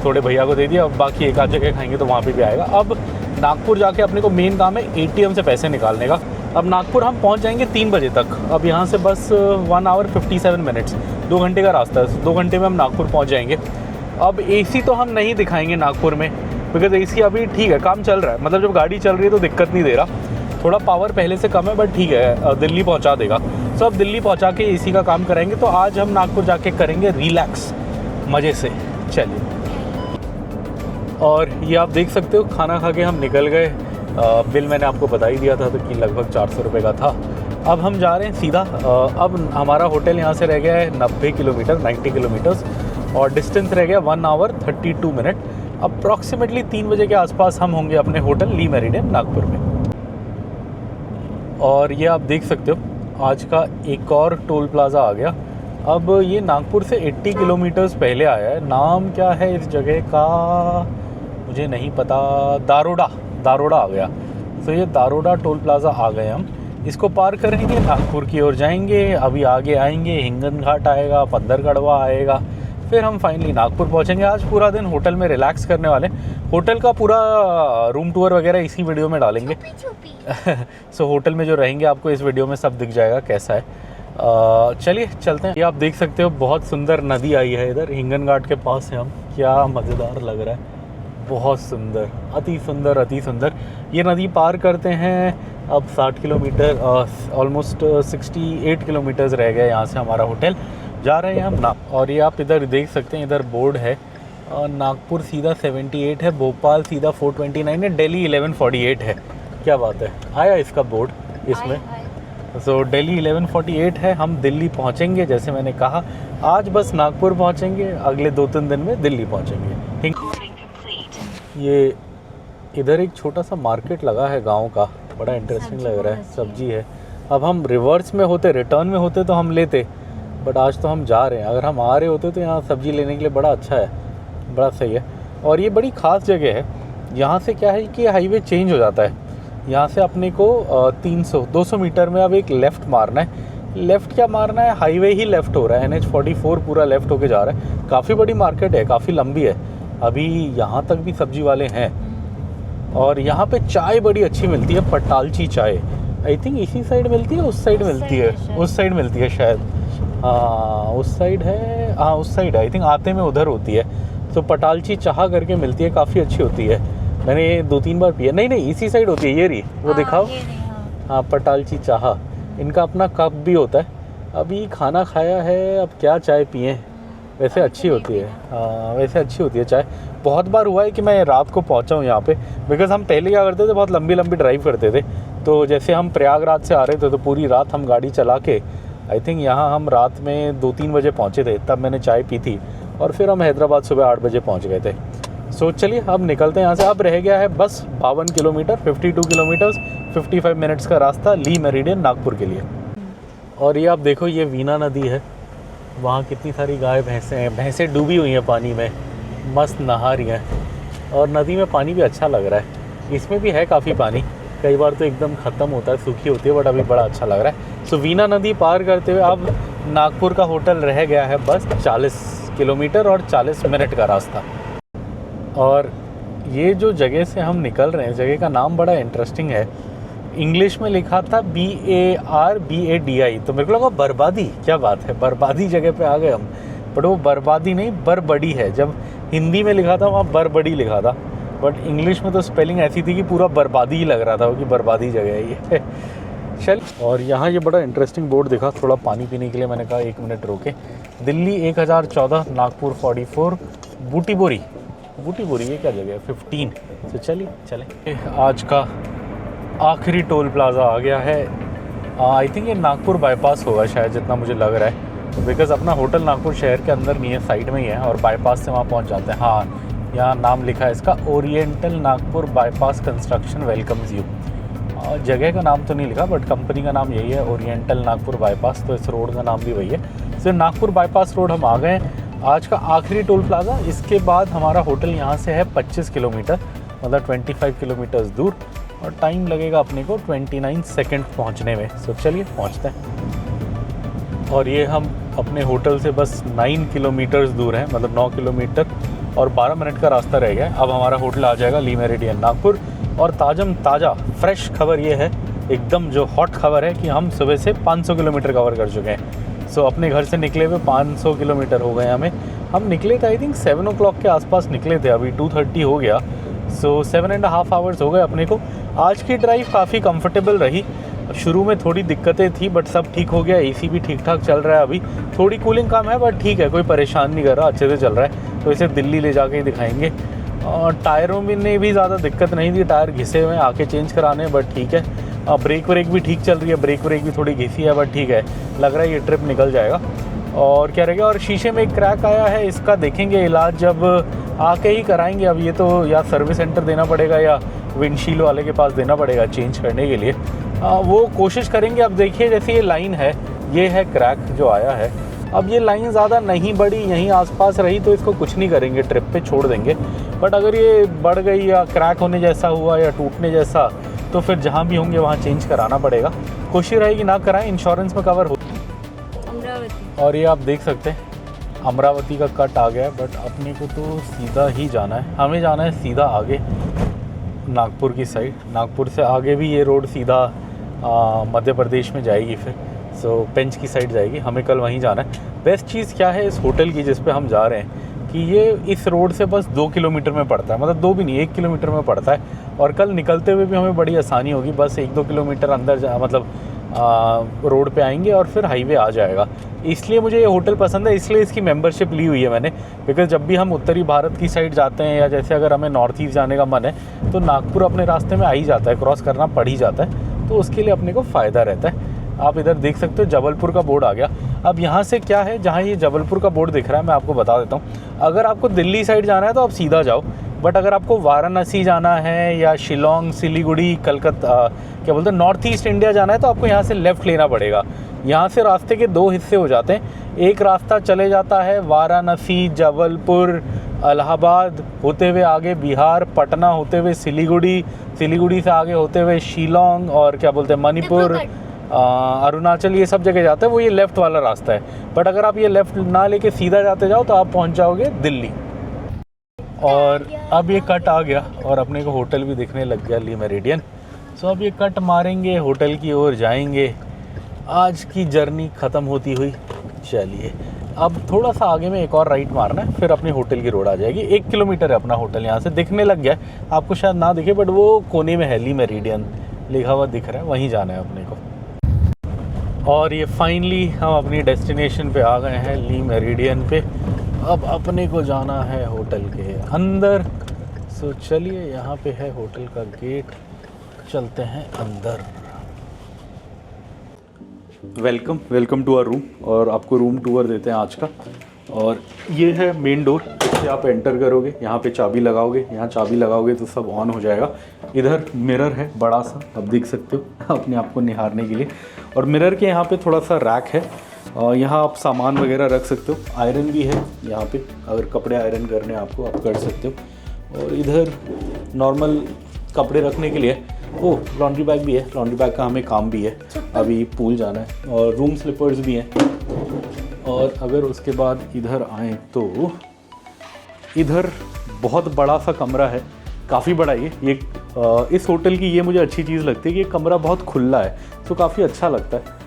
थोड़े भैया को दे दिया। अब बाकी एक आध जगह खाएंगे तो वहाँ पे भी आएगा। अब नागपुर जाके अपने को मेन काम है एटीएम से पैसे निकालने का। अब नागपुर हम पहुँच जाएंगे 3 बजे तक। अब यहाँ से बस 1 आवर 57 मिनट्स, 2 घंटे का रास्ता है। 2 घंटे में हम नागपुर पहुँच जाएंगे। अब एसी तो हम नहीं दिखाएंगे नागपुर में, बिकॉज एसी अभी ठीक है, काम चल रहा है, मतलब जब गाड़ी चल रही है तो दिक्कत नहीं दे रहा। थोड़ा पावर पहले से कम है बट ठीक है, दिल्ली पहुँचा देगा। सो अब दिल्ली पहुँचा के एसी का काम कराएंगे। तो आज हम नागपुर जाके करेंगे रिलैक्स मज़े से। चलिए, और ये आप देख सकते हो, खाना खा के हम निकल गए। बिल मैंने आपको बता ही दिया था तो कि लगभग 400 रुपये का था। अब हम जा रहे हैं सीधा। अब हमारा होटल यहाँ से रह गया है 90 किलोमीटर, 90 किलोमीटर्स, और डिस्टेंस रह गया 1 आवर 32 मिनट। अप्रॉक्सीमेटली 3 बजे के आसपास हम होंगे अपने होटल ली मेरिडियन नागपुर में। और ये आप देख सकते हो आज का एक और टोल प्लाज़ा आ गया। अब ये नागपुर से 80 किलोमीटर्स पहले आया है। नाम क्या है इस जगह का मुझे नहीं पता। दारोडा आ गया। तो ये दारोडा टोल प्लाज़ा आ गए हम। इसको पार करेंगे, नागपुर की ओर जाएंगे। अभी आगे आएंगे, हिंगन घाट आएगा, पंदरगढ़वा आएगा, फिर हम फाइनली नागपुर पहुंचेंगे। आज पूरा दिन होटल में रिलैक्स करने वाले। होटल का पूरा रूम टूर वगैरह इसी वीडियो में डालेंगे। सो होटल में जो रहेंगे आपको इस वीडियो में सब दिख जाएगा कैसा है। चलिए चलते हैं। ये आप देख सकते हो बहुत सुंदर नदी आई है इधर, हिंगन घाट के पास है हम। क्या मज़ेदार लग रहा है, बहुत सुंदर, अति सुंदर, अति सुंदर। ये नदी पार करते हैं अब 60 किलोमीटर, ऑलमोस्ट 68 किलोमीटर्स रह गए यहाँ से हमारा होटल। जा रहे हैं हम ना। और ये आप इधर देख सकते हैं, इधर बोर्ड है नागपुर सीधा 78 है, भोपाल सीधा 429 है, दिल्ली 1148 है। क्या बात है, आया इसका बोर्ड इसमें। सो दिल्ली 1148 है। हम दिल्ली पहुंचेंगे जैसे मैंने कहा। आज बस नागपुर पहुंचेंगे, अगले 2-3 दिन में दिल्ली पहुंचेंगे। ये इधर एक छोटा सा मार्केट लगा है गांव का, बड़ा इंटरेस्टिंग लग रहा है। सब्जी है। अब हम रिवर्स में होते, रिटर्न में होते तो हम लेते, बट आज तो हम जा रहे हैं। अगर हम आ रहे होते तो यहाँ सब्जी लेने के लिए बड़ा अच्छा है, बड़ा सही है। और ये बड़ी ख़ास जगह है। यहाँ से क्या है कि हाईवे चेंज हो जाता है। यहाँ से अपने को 200 मीटर में अब एक लेफ़्ट मारना है। लेफ़्ट क्या मारना है, हाईवे ही लेफ़्ट हो रहा है। NH44 पूरा लेफ़्ट होके जा रहा है। काफ़ी बड़ी मार्केट है, काफ़ी लंबी है। अभी यहाँ तक भी सब्जी वाले हैं। और यहाँ पे चाय बड़ी अच्छी मिलती है, पटालची चाय। आई थिंक इसी साइड मिलती है, उस साइड मिलती है, उस साइड मिलती है शायद। हाँ उस साइड है, हाँ उस साइड आई थिंक, आते में उधर होती है। तो पटालची चाह करके मिलती है, काफ़ी अच्छी होती है। मैंने 2-3 बार पिया। नहीं इसी साइड होती है, ये रही वो दिखाओ। हाँ पटालची चाह, इनका अपना कप भी होता है। अभी खाना खाया है, अब क्या चाय पिए। वैसे अच्छी होती है, हाँ वैसे अच्छी होती है चाय। बहुत बार हुआ है कि मैं रात को पहुंचा हूँ यहाँ पे, बिकॉज़ हम पहले क्या करते थे, बहुत लंबी लंबी ड्राइव करते थे। तो जैसे हम प्रयागराज से आ रहे थे तो पूरी रात हम गाड़ी चला के आई थिंक यहाँ हम रात में 2-3 बजे पहुँचे थे, तब मैंने चाय पी थी। और फिर हम हैदराबाद सुबह 8 बजे पहुँच गए थे। सो चलिए अब निकलते हैं यहाँ से। अब रह गया है बस 52 किलोमीटर, 52 किलोमीटर्स, 55 मिनट्स का रास्ता ली मेरिडियन नागपुर के लिए। और ये आप देखो, ये वीना नदी है। वहाँ कितनी सारी गाय भैंसें हैं। भैंसें डूबी हुई हैं पानी में, मस्त नहा रही हैं। और नदी में पानी भी अच्छा लग रहा है। इसमें भी है काफ़ी पानी, कई बार तो एकदम ख़त्म होता है, सूखी होती है, बट अभी बड़ा अच्छा लग रहा है। सो वीना नदी पार करते हुए अब नागपुर का होटल रह गया है बस 40 किलोमीटर और 40 मिनट का रास्ता। और ये जो जगह से हम निकल रहे हैं, जगह का नाम बड़ा इंटरेस्टिंग है। इंग्लिश में लिखा था BARBADI, तो मेरे को लगा बर्बादी। क्या बात है, बर्बादी जगह पे आ गए हम। बट वो बर्बादी नहीं, बरबड़ी है। जब हिंदी में लिखा था वहाँ बरबड़ी लिखा था, बट इंग्लिश में तो स्पेलिंग ऐसी थी कि पूरा बर्बादी ही लग रहा था, वो कि बर्बादी जगह है ये। चल, और यहाँ ये बड़ा इंटरेस्टिंग बोर्ड दिखा, थोड़ा पानी पीने के लिए मैंने कहा 1 मिनट रोके। दिल्ली 1014, नागपुर 44, बूटी बोरी, ये क्या जगह है 15। तो चलिए चले। आज का आखिरी टोल प्लाज़ा आ गया है। आई थिंक ये नागपुर बाईपास होगा शायद, जितना मुझे लग रहा है, बिकॉज़ अपना होटल नागपुर शहर के अंदर नहीं है, साइड में ही है, और बाईपास से वहाँ पहुँच जाते हैं। हाँ यहाँ नाम लिखा है इसका, oriental Nagpur bypass construction welcomes you. जगह का नाम तो नहीं लिखा, बट कंपनी का नाम यही है, ओरिएंटल नागपुर बाईपास। तो इस रोड का नाम भी वही है। तो नागपुर बाईपास रोड हम आ गए। आज का आखिरी टोल प्लाज़ा। इसके बाद हमारा होटल यहाँ से है 25 किलोमीटर, मतलब 25 किलोमीटर्स दूर, और टाइम लगेगा अपने को 29 सेकंड पहुँचने में। सो चलिए पहुँचते हैं। और ये हम अपने होटल से बस 9 किलोमीटर्स दूर हैं, मतलब 9 किलोमीटर और 12 मिनट का रास्ता रह गया है। अब हमारा होटल आ जाएगा ली मेरिडियन नागपुर। और ताज़ा फ्रेश खबर ये है, एकदम जो हॉट खबर है, कि हम सुबह से 500 किलोमीटर कवर कर चुके हैं। सो अपने घर से निकले हुए 500 किलोमीटर हो गए हमें। हम निकले थे आई थिंक 7 o'clock के आसपास निकले थे, अभी 2:30 हो गया। सो 7.5 आवर्स हो गए अपने को। आज की ड्राइव काफ़ी कंफर्टेबल रही। शुरू में थोड़ी दिक्कतें थी, बट सब ठीक हो गया। AC भी ठीक ठाक चल रहा है। अभी थोड़ी कूलिंग कम है, बट ठीक है, कोई परेशान नहीं कर रहा, अच्छे से चल रहा है। तो इसे दिल्ली ले जाके ही दिखाएंगे। और टायरों में ने भी ज़्यादा दिक्कत नहीं थी, टायर घिसे हुए हैं, आके चेंज कराने, बट ठीक है। ब्रेक व्रेक भी ठीक चल रही है, ब्रेक व्रेक भी थोड़ी घिसी है, बट ठीक है, लग रहा है ये ट्रिप निकल जाएगा। और क्या रहेगा, और शीशे में एक क्रैक आया है, इसका देखेंगे इलाज जब आके ही कराएंगे। अब ये तो या सर्विस सेंटर देना पड़ेगा या विंडशील्ड वाले के पास देना पड़ेगा चेंज करने के लिए, वो कोशिश करेंगे। अब देखिए जैसे ये लाइन है, ये है क्रैक जो आया है। अब ये लाइन ज़्यादा नहीं बढ़ी, यहीं आसपास रही तो इसको कुछ नहीं करेंगे, ट्रिप पे छोड़ देंगे। बट अगर ये बढ़ गई या क्रैक होने जैसा हुआ या टूटने जैसा, तो फिर जहाँ भी होंगे वहाँ चेंज कराना पड़ेगा। कोशिश रहेगी ना कराएं, इंश्योरेंस में कवर हो। अमरावती। और ये आप देख सकते हैं अमरावती का कट आ गया है, बट अपने को तो सीधा ही जाना है, हमें जाना है सीधा आगे नागपुर की साइड। नागपुर से आगे भी ये रोड सीधा मध्य प्रदेश में जाएगी, फिर पेंच की साइड जाएगी, हमें कल वहीं जाना है। बेस्ट चीज़ क्या है इस होटल की जिस पे हम जा रहे हैं कि ये इस रोड से बस 2 किलोमीटर में पड़ता है, मतलब 2 भी नहीं 1 किलोमीटर में पड़ता है। और कल निकलते हुए भी हमें बड़ी आसानी होगी, बस 1-2 किलोमीटर अंदर मतलब रोड पे आएंगे और फिर हाईवे आ जाएगा। इसलिए मुझे ये होटल पसंद है, इसलिए इसकी मेंबरशिप ली हुई है मैंने। बिकॉज जब भी हम उत्तरी भारत की साइड जाते हैं या जैसे अगर हमें नॉर्थ ईस्ट जाने का मन है तो नागपुर अपने रास्ते में आ ही जाता है, क्रॉस करना पड़ ही जाता है, तो उसके लिए अपने को फ़ायदा रहता है। आप इधर देख सकते हो जबलपुर का बोर्ड आ गया। अब यहाँ से क्या है, जहाँ ये जबलपुर का बोर्ड दिख रहा है मैं आपको बता देता हूँ। अगर आपको दिल्ली साइड जाना है तो आप सीधा जाओ, बट अगर आपको वाराणसी जाना है या शिलोंग, सिलीगुड़ी, कलकत्ता, क्या बोलते हैं, नॉर्थ ईस्ट इंडिया जाना है तो आपको यहाँ से लेफ़्ट लेना पड़ेगा। यहाँ से रास्ते के 2 हिस्से हो जाते हैं। एक रास्ता चले जाता है वाराणसी, जबलपुर, इलाहाबाद होते हुए आगे बिहार, पटना होते हुए सिलीगुड़ी, सिलीगुड़ी से आगे होते हुए शिलोंग और क्या बोलते हैं मणिपुर, अरुणाचल, ये सब जगह जाता है। वो ये लेफ़्ट वाला रास्ता है। बट अगर आप ये लेफ़्ट ना लेके सीधा जाते जाओ तो आप पहुंच जाओगे दिल्ली। और अब ये कट आ गया और अपने को होटल भी दिखने लग गया, ली मेरिडियन। सो अब ये कट मारेंगे, होटल की ओर जाएंगे। आज की जर्नी ख़त्म होती हुई चलिए अब थोड़ा सा आगे में एक और राइट मारना है, फिर अपने होटल की रोड आ जाएगी। 1 किलोमीटर है अपना होटल, यहाँ से दिखने लग गया है, आपको शायद ना दिखे बट वो कोने में है, ली मेरिडियन लिखा हुआ दिख रहा है, वहीं जाना है अपने को। और ये फाइनली हम अपनी डेस्टिनेशन पे आ गए हैं, ली मेरिडियन पे। अब अपने को जाना है होटल के अंदर। सो चलिए, यहाँ पे है होटल का गेट, चलते हैं अंदर। वेलकम टू आवर रूम, और आपको रूम टूर देते हैं आज का। और ये है मेन डोर, इससे आप एंटर करोगे, यहाँ पे चाबी लगाओगे, यहाँ चाबी लगाओगे तो सब ऑन हो जाएगा। इधर मिरर है बड़ा सा, आप देख सकते हो अपने आप को निहारने के लिए। और मिरर के यहाँ पे थोड़ा सा रैक है, यहाँ आप सामान वगैरह रख सकते हो। आयरन भी है यहाँ पे, अगर कपड़े आयरन करने आपको आप कर सकते हो। और इधर नॉर्मल कपड़े रखने के लिए लॉन्ड्री बैग भी है, लॉन्ड्री बैग का हमें काम भी है, अभी पूल जाना है। और रूम स्लीपर्स भी हैं। और अगर उसके बाद इधर आएँ तो इधर बहुत बड़ा सा कमरा है, काफ़ी बड़ा ये इस होटल की ये मुझे अच्छी चीज़ लगती है कि ये कमरा बहुत खुला है, तो काफ़ी अच्छा लगता है।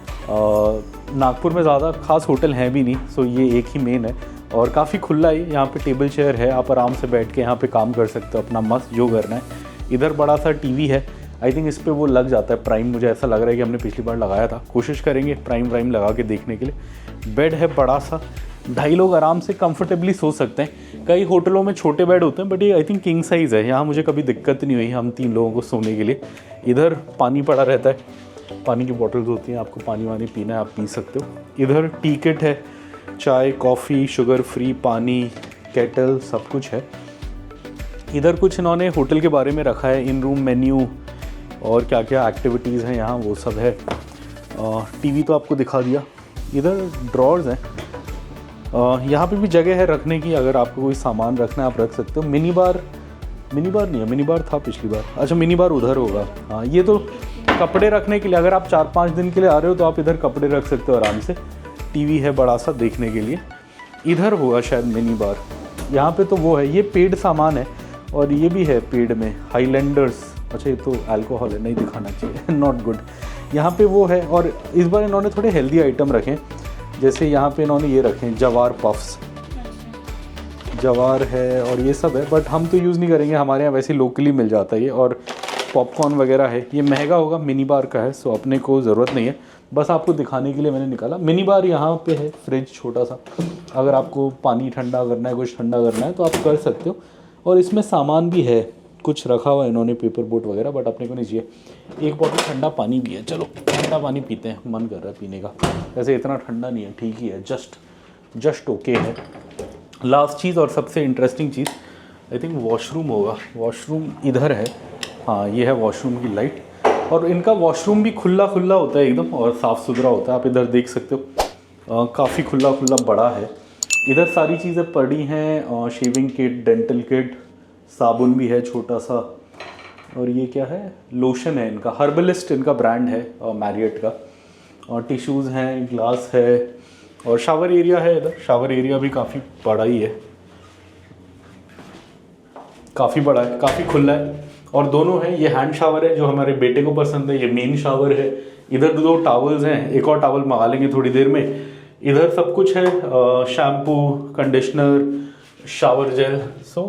नागपुर में ज़्यादा खास होटल हैं भी नहीं, सो ये एक ही मेन है और काफ़ी खुला है। यहाँ पे टेबल चेयर है, आप आराम से बैठ के यहाँ पे काम कर सकते हो अपना मस्त जो करना है। इधर बड़ा सा टीवी है, आई थिंक इस पर वो लग जाता है प्राइम, मुझे ऐसा लग रहा है कि हमने पिछली बार लगाया था, कोशिश करेंगे प्राइम लगा के देखने के लिए। बेड है बड़ा सा, 2.5 लोग आराम से कंफर्टेबली सो सकते हैं। कई होटलों में छोटे बेड होते हैं बट ये आई थिंक किंग साइज़ है, यहाँ मुझे कभी दिक्कत नहीं हुई हम 3 लोगों को सोने के लिए। इधर पानी पड़ा रहता है, पानी की बॉटल्स होती हैं, आपको पानी वानी पीना है आप पी सकते हो। इधर टी किट है, चाय, कॉफ़ी, शुगर फ्री पानी, केटल, सब कुछ है। इधर कुछ इन्होंने होटल के बारे में रखा है, इन रूम मेन्यू और क्या क्या एक्टिविटीज़ हैं यहाँ, वो सब है। टीवी तो आपको दिखा दिया। इधर ड्रॉर्स हैं, यहाँ पे भी जगह है रखने की, अगर आपको कोई सामान रखना है आप रख सकते हो। मिनी बार नहीं है, मिनी बार था पिछली बार, अच्छा मिनी बार उधर होगा। हाँ, ये तो कपड़े रखने के लिए, अगर आप 4-5 दिन के लिए आ रहे हो तो आप इधर कपड़े रख सकते हो आराम से। टीवी है बड़ा सा देखने के लिए। इधर होगा शायद मिनी बार, यहाँ पे तो वो है, ये पेड सामान है। और ये भी है पेड में, हाईलैंडर्स, अच्छा ये तो अल्कोहल है, नहीं दिखाना चाहिए, नॉट गुड। यहाँ पे वो है। और इस बार इन्होंने थोड़े हेल्दी आइटम रखे, जैसे यहाँ पे इन्होंने ये रखे हैं जवार पफ्स, जवार है और ये सब है, बट हम तो यूज़ नहीं करेंगे, हमारे यहाँ वैसे लोकली मिल जाता है ये। और पॉपकॉर्न वगैरह है, ये महंगा होगा, मिनी बार का है, सो अपने को ज़रूरत नहीं है, बस आपको दिखाने के लिए मैंने निकाला। मिनी बार यहाँ पे है, फ्रिज छोटा सा, अगर आपको पानी ठंडा करना है, कुछ ठंडा करना है तो आप कर सकते हो। और इसमें सामान भी है, कुछ रखा हुआ है इन्होंने, पेपर बोट वगैरह, बट अपने को नहीं चाहिए। एक बॉटल ठंडा पानी भी है, चलो ठंडा पानी पीते हैं, मन कर रहा है पीने का। वैसे इतना ठंडा नहीं है, ठीक ही है, जस्ट ओके है। लास्ट चीज़ और सबसे interesting cheese I think washroom होगा। वॉशरूम इधर है, हाँ ये है वॉशरूम की लाइट। और इनका वॉशरूम भी खुला खुला होता है एकदम, और साफ़ सुथरा होता है। आप इधर देख सकते हो, काफ़ी खुला खुला बड़ा है। इधर सारी चीज़ें पड़ी हैं, शेविंग किट, डेंटल किट, साबुन भी है छोटा सा। और ये क्या है, लोशन है इनका, हर्बलिस्ट इनका ब्रांड है मैरियट का। और टिश्यूज़ हैं, ग्लास है, और शावर एरिया है इधर। शावर एरिया भी काफ़ी बड़ा ही है, काफ़ी बड़ा है, काफ़ी खुला है। और दोनों हैं, ये हैंड शावर है जो हमारे बेटे को पसंद है, ये मेन शावर है। इधर 2 टॉवल्स हैं, एक और टॉवल मंगा लेंगे थोड़ी देर में। इधर सब कुछ है, शैम्पू, कंडीशनर, शावर जेल। सो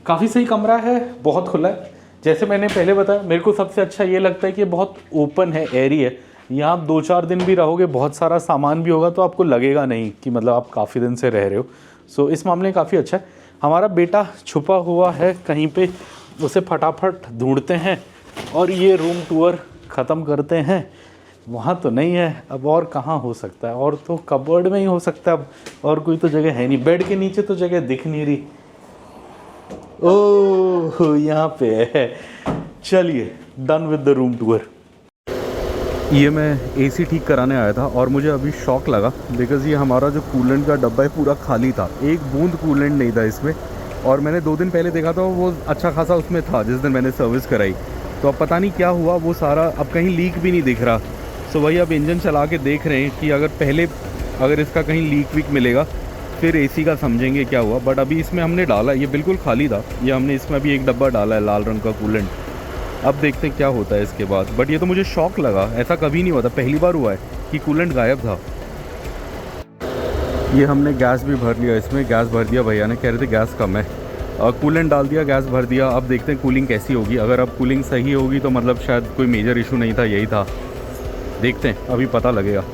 काफ़ी सही कमरा है, बहुत खुला है। जैसे मैंने पहले बताया, मेरे को सबसे अच्छा ये लगता है कि बहुत ओपन है, एयरी है। यहाँ आप 2-4 दिन भी रहोगे, बहुत सारा सामान भी होगा, तो आपको लगेगा नहीं कि मतलब आप काफ़ी दिन से रह रहे हो। सो इस मामले में काफ़ी अच्छा है। हमारा बेटा छुपा हुआ है कहीं पे, उसे फटाफट ढूंढते हैं और ये रूम टूर ख़त्म करते हैं। वहाँ तो नहीं है, अब और कहाँ हो सकता है, और तो कबर्ड में ही हो सकता है अब, और कोई तो जगह है नहीं। बेड के नीचे तो जगह दिख नहीं रही। ओह यहाँ पे है। चलिए, done with the room tour. ये मैं एसी ठीक कराने आया था और मुझे अभी शॉक लगा, बिकॉज़ ये हमारा जो कूलेंट का डब्बा है पूरा खाली था, एक बूंद कूलेंट नहीं था इसमें। और मैंने 2 दिन पहले देखा था, वो अच्छा खासा उसमें था जिस दिन मैंने सर्विस कराई। तो अब पता नहीं क्या हुआ, वो सारा अब कहीं लीक भी नहीं दिख रहा। सो वही अब इंजन चला के देख रहे हैं कि अगर इसका कहीं लीक वीक मिलेगा फिर एसी का समझेंगे क्या हुआ। बट अभी इसमें हमने डाला, ये बिल्कुल खाली था, ये हमने इसमें अभी एक डब्बा डाला है लाल रंग का कूलेंट। अब देखते हैं क्या होता है इसके बाद। बट ये तो मुझे शॉक लगा, ऐसा कभी नहीं हुआ था, पहली बार हुआ है कि कूलेंट गायब था। ये हमने गैस भी भर लिया, इसमें गैस भर दिया, भैया ने कह रहे थे गैस कम है, कूलेंट डाल दिया, गैस भर दिया। अब देखते हैं कूलिंग कैसी होगी। अगर अब कूलिंग सही होगी तो मतलब शायद कोई मेजर इशू नहीं था, यही था। देखते हैं, अभी पता लगेगा।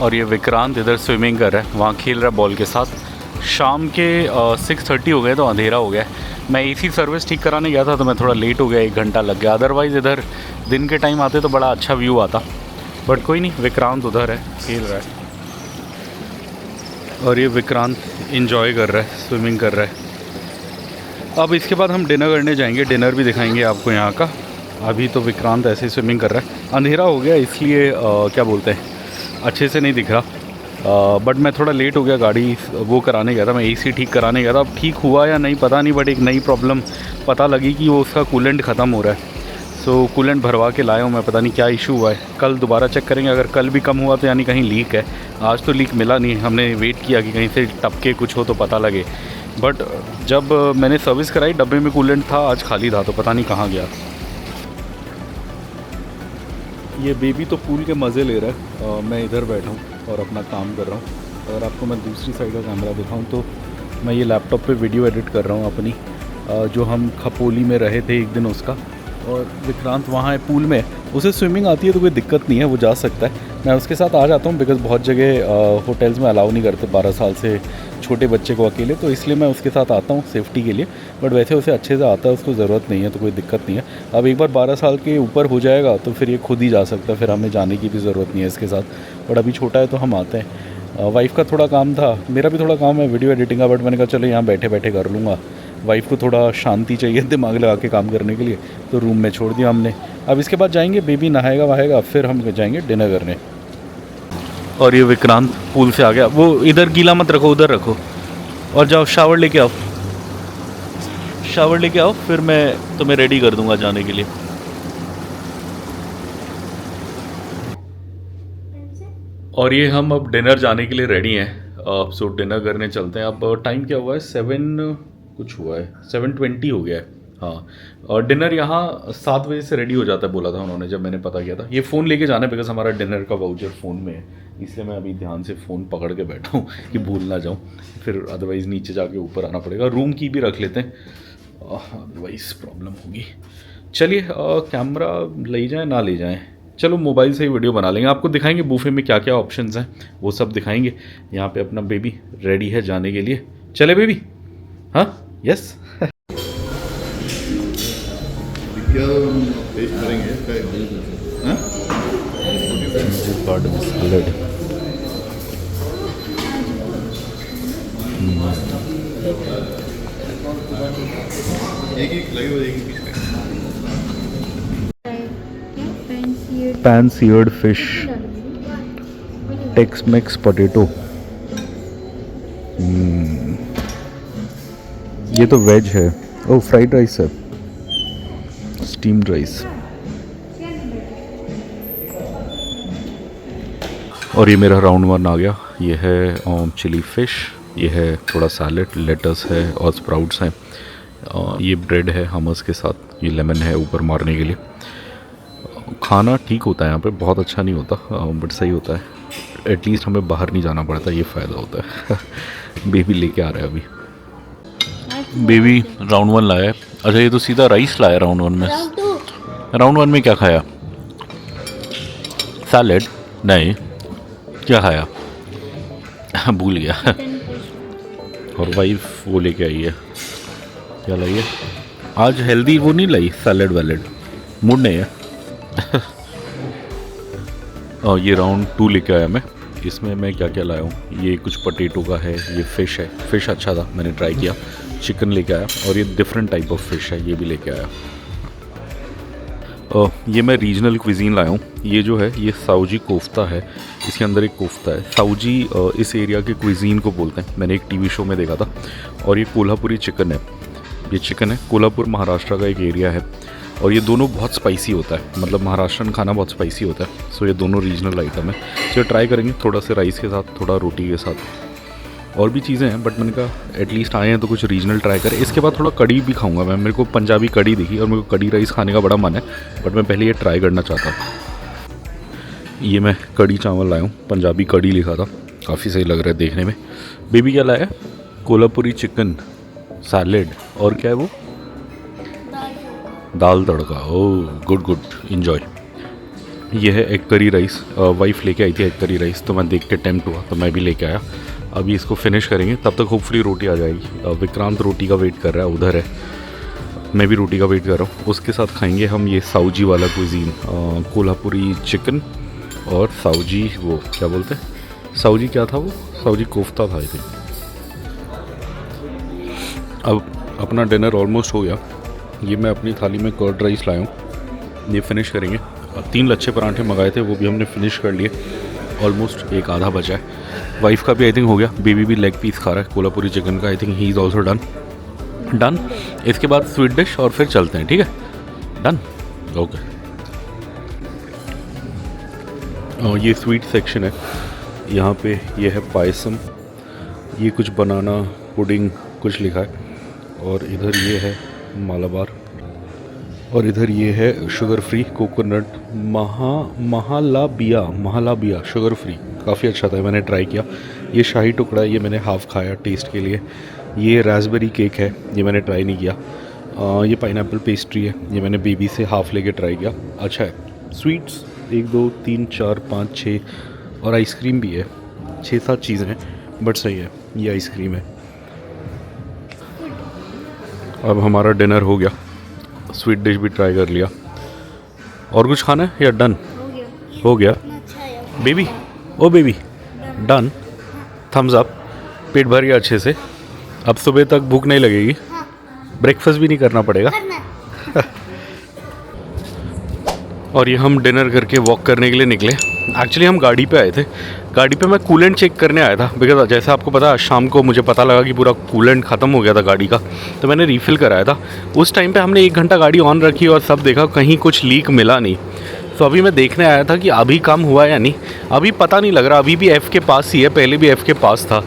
और ये विक्रांत इधर स्विमिंग कर रहा है, वहाँ खेल रहा है बॉल के साथ। शाम के 6:30 हो गए तो अंधेरा हो गया। मैं एसी सर्विस ठीक कराने गया था तो मैं थोड़ा लेट हो गया, 1 घंटा लग गया। अदरवाइज़ इधर दिन के टाइम आते तो बड़ा अच्छा व्यू आता, बट कोई नहीं, विक्रांत उधर है खेल रहा है। और ये विक्रांत इंजॉय कर रहा है, स्विमिंग कर रहा है। अब इसके बाद हम डिनर करने जाएंगे, डिनर भी दिखाएंगे आपको यहाँ का। अभी तो विक्रांत ऐसे ही स्विमिंग कर रहा है, अंधेरा हो गया इसलिए क्या बोलते हैं, अच्छे से नहीं दिख रहा। बट मैं थोड़ा लेट हो गया, गाड़ी वो कराने गया था, मैं एसी ठीक कराने गया था। अब ठीक हुआ या नहीं पता नहीं, बट एक नई प्रॉब्लम पता लगी कि वो उसका कूलेंट ख़त्म हो रहा है। सो कूलेंट भरवा के लाया हूँ मैं, पता नहीं क्या इशू हुआ है। कल दोबारा चेक करेंगे, अगर कल भी कम हुआ तो यानी कहीं लीक है। आज तो लीक मिला नहीं, हमने वेट किया कि कहीं से टपके कुछ हो तो पता लगे। बट जब मैंने सर्विस कराई, डब्बे में कूलेंट था, आज खाली था, तो पता नहीं कहाँ गया। ये बेबी तो पूल के मज़े ले रहा है, मैं इधर बैठा हूँ और अपना काम कर रहा हूँ। अगर आपको मैं दूसरी साइड का कैमरा दिखाऊँ तो मैं ये लैपटॉप पे वीडियो एडिट कर रहा हूँ अपनी, जो हम खपोली में रहे थे एक दिन उसका। और विक्रांत वहाँ है पूल में, उसे स्विमिंग आती है तो कोई दिक्कत नहीं है, वो जा सकता है। मैं उसके साथ आ जाता हूँ, बिकॉज़ बहुत जगह होटल्स में अलाउ नहीं करते 12 साल से छोटे बच्चे को अकेले, तो इसलिए मैं उसके साथ आता हूँ सेफ्टी के लिए। बट वैसे उसे अच्छे से आता है, उसको ज़रूरत नहीं है, तो कोई दिक्कत नहीं है। अब एक बार 12 साल के ऊपर हो जाएगा तो फिर ये खुद ही जा सकता है, फिर हमें जाने की भी ज़रूरत नहीं है इसके साथ। बट अभी छोटा है तो हम आते हैं। वाइफ़ का थोड़ा काम था, मेरा भी थोड़ा काम है वीडियो एडिटिंग का, बट मैंने कहा चलो यहाँ बैठे बैठे कर लूँगा। वाइफ़ को थोड़ा शांति चाहिए दिमाग लगा के काम करने के लिए, तो रूम में छोड़ दिया हमने। अब इसके बाद जाएंगे, बेबी नहाएगा वहाएगा, फिर हम जाएंगे डिनर करने। और ये विक्रांत पूल से आ गया, वो इधर गीला मत रखो, उधर रखो। और जाओ शावर लेके आओ, शावर लेके आओ, फिर मैं तुम्हें रेडी कर दूंगा जाने के लिए। और ये हम अब डिनर जाने के लिए रेडी हैं। अब सो डिनर करने चलते हैं। अब टाइम क्या हुआ है, 7 कुछ हुआ है, 7:20 हो गया है। हाँ, और डिनर यहाँ 7 बजे से रेडी हो जाता है बोला था उन्होंने जब मैंने पता किया था। ये फ़ोन लेके जाना है, बिकॉज हमारा डिनर का वाउचर फ़ोन में है, इसलिए मैं अभी ध्यान से फ़ोन पकड़ के बैठा हूँ कि भूल ना जाऊँ, फिर अदरवाइज़ नीचे जाके ऊपर आना पड़ेगा। रूम की भी रख लेते हैं, अदरवाइज़ प्रॉब्लम होगी। चलिए, कैमरा ले जाएँ ना ले जाएँ, चलो मोबाइल से ही वीडियो बना लेंगे। आपको दिखाएंगे बूफे में क्या क्या ऑप्शंस हैं, वो सब दिखाएंगे। यहाँ पे अपना बेबी रेडी है जाने के लिए। चले बेबी, हाँ यस क्या टेस्ट करेंगे हाँ? सैलेड एक एक लगे हुए एक ही piece pan seared fish Tex Mex potato. ये तो वेज है। ओ फ्राइड राइस है, स्टीम्ड राइस। और ये मेरा राउंड 1 आ गया। ये है चिली फिश, ये है थोड़ा सैलेड, लेटस है और स्प्राउट्स हैं। ये ब्रेड है हमस के साथ, ये लेमन है ऊपर मारने के लिए। खाना ठीक होता है यहाँ पे, बहुत अच्छा नहीं होता बट सही होता है। एटलीस्ट हमें बाहर नहीं जाना पड़ता, ये फ़ायदा होता है। बेबी लेके आ रहा है अभी। बेबी राउंड 1 लाया है। अच्छा ये तो सीधा राइस लाया राउंड 1 में। राउंड 1 में क्या खाया? सैलेड? नहीं, क्या खाया? भूल गया। और वाइफ वो लेके आई है, क्या लाई है आज? हेल्दी वो नहीं लाई, सैलेड वैलेड, मूड नहीं है। और ये राउंड 2 लेके आया मैं। इसमें मैं क्या क्या लाया हूँ, ये कुछ पोटैटो का है, ये फ़िश है। फ़िश अच्छा था, मैंने ट्राई किया। चिकन लेके आया और ये डिफरेंट टाइप ऑफ फ़िश है, ये भी लेके आया। ये मैं रीजनल क्विजीन लाया हूँ। ये जो है ये साउजी कोफ्ता है, इसके अंदर एक कोफ्ता है। साउजी इस एरिया के क्विजीन को बोलते हैं, मैंने एक टीवी शो में देखा था। और ये कोल्हापुरी चिकन है, ये चिकन है। कोल्हापुर महाराष्ट्र का एक एरिया है और ये दोनों बहुत स्पाइसी होता है, मतलब महाराष्ट्रन खाना बहुत स्पाइसी होता है। सो ये दोनों रीजनल आइटम है, तो ट्राई करेंगे थोड़ा से राइस के साथ, थोड़ा रोटी के साथ। और भी चीज़ें हैं बट मैंने कहा एटलीस्ट आए हैं तो कुछ रीजनल ट्राई करें। इसके बाद थोड़ा कड़ी भी खाऊंगा मैं, मेरे को पंजाबी कड़ी दिखी और मेरे को कड़ी राइस खाने का बड़ा मन है, बट मैं पहले ये ट्राई करना चाहता था। ये मैं कड़ी चावल लाया हूँ, पंजाबी कड़ी लिखा था, काफ़ी सही लग रहा है देखने में। बेबी क्या लाया? कोल्हापुरी चिकन, सैलेड और क्या है वो? दाल तड़का। Oh good good, enjoy. ये है एग करी राइस, वाइफ लेके आई थी एग करी राइस, तो मैं देख के टेम्प्ट हुआ तो मैं भी लेके आया। अभी इसको फिनिश करेंगे, तब तक होपफुली रोटी आ जाएगी। विक्रांत रोटी का वेट कर रहा है, उधर है। मैं भी रोटी का वेट कर रहा हूँ। उसके साथ खाएंगे हम ये साउजी वाला कुजीन, कोल्हापुरी चिकन और साउजी वो क्या बोलते हैं, साउजी क्या था वो? साउजी कोफ्ता था आई थिंक। अब अपना डिनर ऑलमोस्ट हो गया। ये मैं अपनी थाली में कर्ड राइस लाया हूँ, ये फिनिश करेंगे। 3 लच्छे पराठे मंगाए थे, वो भी हमने फिनिश कर लिए। ऑलमोस्ट एक आधा बचा है। वाइफ का भी आई थिंक हो गया। बेबी भी लेग पीस खा रहा है कोल्हापुरी चिकन का, I think he is also done. इसके बाद स्वीट डिश और फिर चलते हैं, ठीक है? Done, okay. और ये स्वीट सेक्शन है, यहाँ पे ये है पायसम, ये कुछ बनाना पुडिंग कुछ लिखा है। और इधर ये है मालाबार, और इधर ये है sugar free coconut mahalabia sugar free, काफ़ी अच्छा था, मैंने ट्राई किया। ये शाही टुकड़ा है, ये मैंने हाफ़ खाया टेस्ट के लिए। ये रास्बेरी केक है, ये मैंने ट्राई नहीं किया। ये पाइनएप्पल पेस्ट्री है, ये मैंने बेबी से हाफ़ लेके ट्राई किया, अच्छा है। स्वीट्स 1 2 3 4 5 6 और आइसक्रीम भी है, 6-7 चीज़ें हैं बट सही है। ये आइसक्रीम है। अब हमारा डिनर हो गया, स्वीट डिश भी ट्राई कर लिया। और कुछ खाना है या डन? हो गया। बेबी, ओ बेबी, डन, थम्स अप। पेट भर गया अच्छे से, अब सुबह तक भूख नहीं लगेगी। ब्रेकफास्ट भी नहीं करना पड़ेगा। और ये हम डिनर करके वॉक करने के लिए निकले। एक्चुअली हम गाड़ी पे आए थे, गाड़ी पे मैं कूलेंट चेक करने आया था, बिकॉज जैसे आपको पता है शाम को मुझे पता लगा कि पूरा कूलेंट ख़त्म हो गया था गाड़ी का, तो मैंने रीफ़िल कराया था। उस टाइम पे हमने 1 घंटा गाड़ी ऑन रखी और सब देखा, कहीं कुछ लीक मिला नहीं। तो अभी मैं देखने आया था कि अभी कम हुआ या नहीं, अभी पता नहीं लग रहा। अभी भी एफ़ के पास ही है, पहले भी एफ़ के पास था,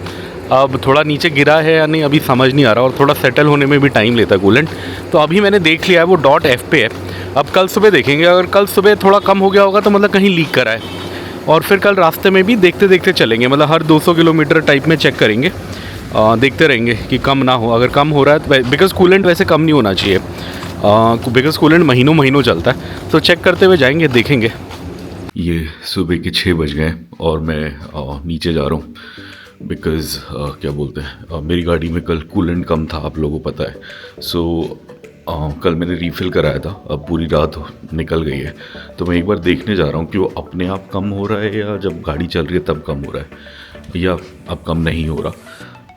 अब थोड़ा नीचे गिरा है या नहीं अभी समझ नहीं आ रहा, और थोड़ा सेटल होने में भी टाइम लेता है कूलेंट। तो अभी मैंने देख लिया है वो डॉट एफ़ पे है। अब कल सुबह देखेंगे, अगर कल सुबह थोड़ा कम हो गया होगा तो मतलब कहीं लीक करा है, और फिर कल रास्ते में भी देखते देखते चलेंगे, मतलब हर 200 किलोमीटर टाइप में चेक करेंगे, देखते रहेंगे कि कम ना हो। अगर कम हो रहा है तो, बिकॉज़ कूलेंट वैसे कम नहीं होना चाहिए, बिकॉज़ कूलेंट महीनों चलता है, तो चेक करते हुए जाएंगे, देखेंगे। ये सुबह के 6 बज गए और मैं नीचे जा रहा हूँ। बिकॉज़ क्या बोलते हैं मेरी गाड़ी में कल कूलेंट कम था, आप लोगों को पता है। सो कल मैंने रीफ़िल कराया था, अब पूरी रात निकल गई है, तो मैं एक बार देखने जा रहा हूँ कि वो अपने आप कम हो रहा है या जब गाड़ी चल रही है तब कम हो रहा है या अब कम नहीं हो रहा।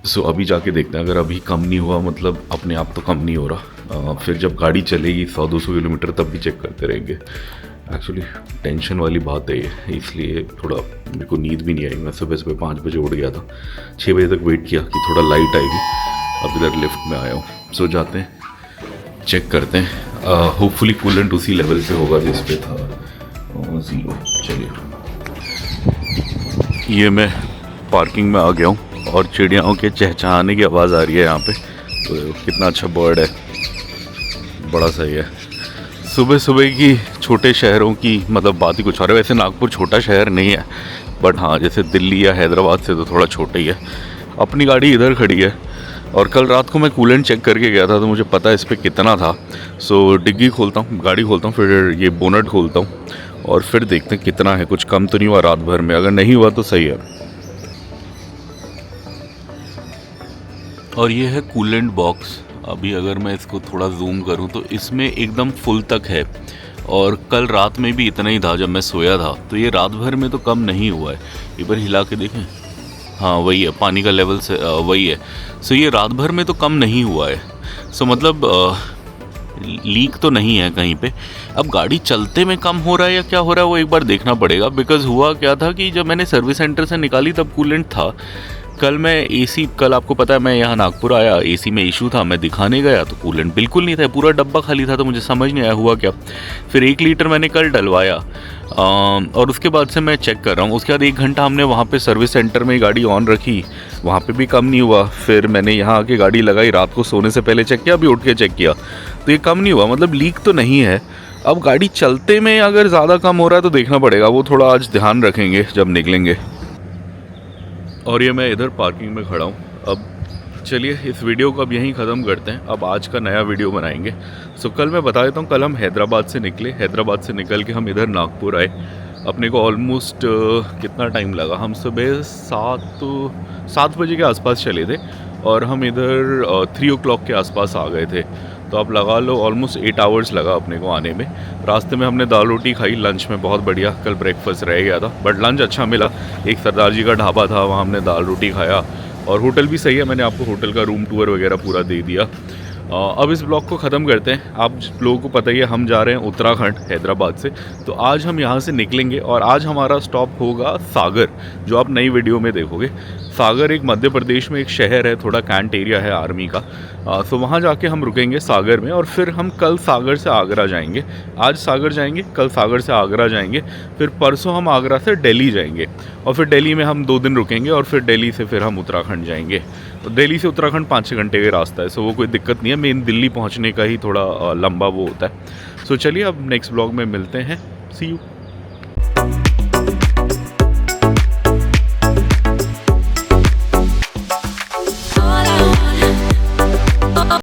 सो अभी जाके देखते हैं, अगर अभी कम नहीं हुआ मतलब अपने आप तो कम नहीं हो रहा, फिर जब गाड़ी चलेगी 100-200 किलोमीटर तब भी चेक करते रहेंगे। एक्चुअली टेंशन वाली बात है ये, इसलिए थोड़ा मेरे को नींद भी नहीं आई। मैं सुबह सुबह 5 बजे उठ गया था, 6 बजे तक वेट किया कि थोड़ा लाइट आएगी, अब इधर लिफ्ट में आया हूँ। सो जाते हैं, चेक करते हैं, होपफुली कूलेंट उसी लेवल पे होगा जिस पे था 0। चलिए, ये मैं पार्किंग में आ गया हूँ और चिड़ियाओं के चहचहाने की आवाज़ आ रही है यहाँ पे। तो कितना अच्छा बर्ड है, बड़ा सही है। सुबह सुबह की छोटे शहरों की मतलब बात ही कुछ और है। वैसे नागपुर छोटा शहर नहीं है, बट हाँ जैसे दिल्ली या हैदराबाद से तो थोड़ा छोटा ही है। अपनी गाड़ी इधर खड़ी है और कल रात को मैं कूलेंट चेक करके गया था तो मुझे पता है इस पर कितना था। सो डिग्गी खोलता हूँ, गाड़ी खोलता हूँ, फिर ये बोनट खोलता हूँ और फिर देखते हैं कितना है। कुछ कम तो नहीं हुआ रात भर में, अगर नहीं हुआ तो सही है। और ये है कूलेंट बॉक्स। अभी अगर मैं इसको थोड़ा जूम करूं तो इसमें एकदम फुल तक है और कल रात में भी इतना ही था जब मैं सोया था। तो ये रात भर में तो कम नहीं हुआ है। एक बार हिला के देखें, हाँ वही है, पानी का लेवल से वही है। सो ये रात भर में तो कम नहीं हुआ है। सो मतलब लीक तो नहीं है कहीं पे। अब गाड़ी चलते में कम हो रहा है या क्या हो रहा है वो एक बार देखना पड़ेगा। बिकॉज़ हुआ क्या था कि जब मैंने सर्विस सेंटर से निकाली तब कूलेंट था। कल मैं एसी, कल आपको पता है मैं यहाँ नागपुर आया, एसी में इशू था, मैं दिखाने गया तो कूलेंट बिल्कुल नहीं था, पूरा डब्बा खाली था। तो मुझे समझ नहीं आया हुआ क्या। फिर 1 लीटर मैंने कल डलवाया और उसके बाद से मैं चेक कर रहा हूँ। उसके बाद 1 घंटा हमने वहाँ पे सर्विस सेंटर में गाड़ी ऑन रखी, वहाँ पे भी कम नहीं हुआ। फिर मैंने यहाँ आके गाड़ी लगाई, रात को सोने से पहले चेक किया, अभी उठ के चेक किया तो ये कम नहीं हुआ। मतलब लीक तो नहीं है। अब गाड़ी चलते में अगर ज़्यादा कम हो रहा है तो देखना पड़ेगा, वो थोड़ा आज ध्यान रखेंगे जब निकलेंगे। और ये मैं इधर पार्किंग में खड़ा हूँ। अब चलिए इस वीडियो को अब यहीं ख़त्म करते हैं, अब आज का नया वीडियो बनाएंगे। सो कल मैं बता देता हूँ, कल हम हैदराबाद से निकले, हैदराबाद से निकल के हम इधर नागपुर आए। अपने को ऑलमोस्ट कितना टाइम लगा, हम सुबह 7 बजे के आसपास चले थे और हम इधर 3 o'clock के आसपास आ गए थे। तो आप लगा लो ऑलमोस्ट 8 आवर्स लगा अपने को आने में। रास्ते में हमने दाल रोटी खाई, लंच में बहुत बढ़िया, कल ब्रेकफास्ट रह गया था बट लंच अच्छा मिला। एक सरदार जी का ढाबा था, वहाँ हमने दाल रोटी खाया और होटल भी सही है। मैंने आपको होटल का रूम टूर वगैरह पूरा दे दिया। अब इस ब्लॉग को ख़त्म करते हैं। आप लोगों को पता ही है हम जा रहे हैं उत्तराखंड, हैदराबाद से। तो आज हम यहाँ से निकलेंगे और आज हमारा स्टॉप होगा सागर, जो आप नई वीडियो में देखोगे। सागर एक मध्य प्रदेश में एक शहर है, थोड़ा कैंट एरिया है आर्मी का। तो वहाँ जाके हम रुकेंगे सागर में और फिर हम कल सागर से आगरा जाएंगे। आज सागर जाएंगे, कल सागर से आगरा जाएंगे, फिर परसों हम आगरा से दिल्ली जाएंगे और फिर दिल्ली में हम 2 दिन रुकेंगे और फिर दिल्ली से फिर हम उत्तराखंड जाएंगे। तो दिल्ली से उत्तराखंड 5-6 घंटे का रास्ता है, सो वो कोई दिक्कत नहीं है। मेन दिल्ली पहुँचने का ही थोड़ा लंबा वो होता है। सो चलिए अब नेक्स्ट ब्लॉग में मिलते हैं। सी यू।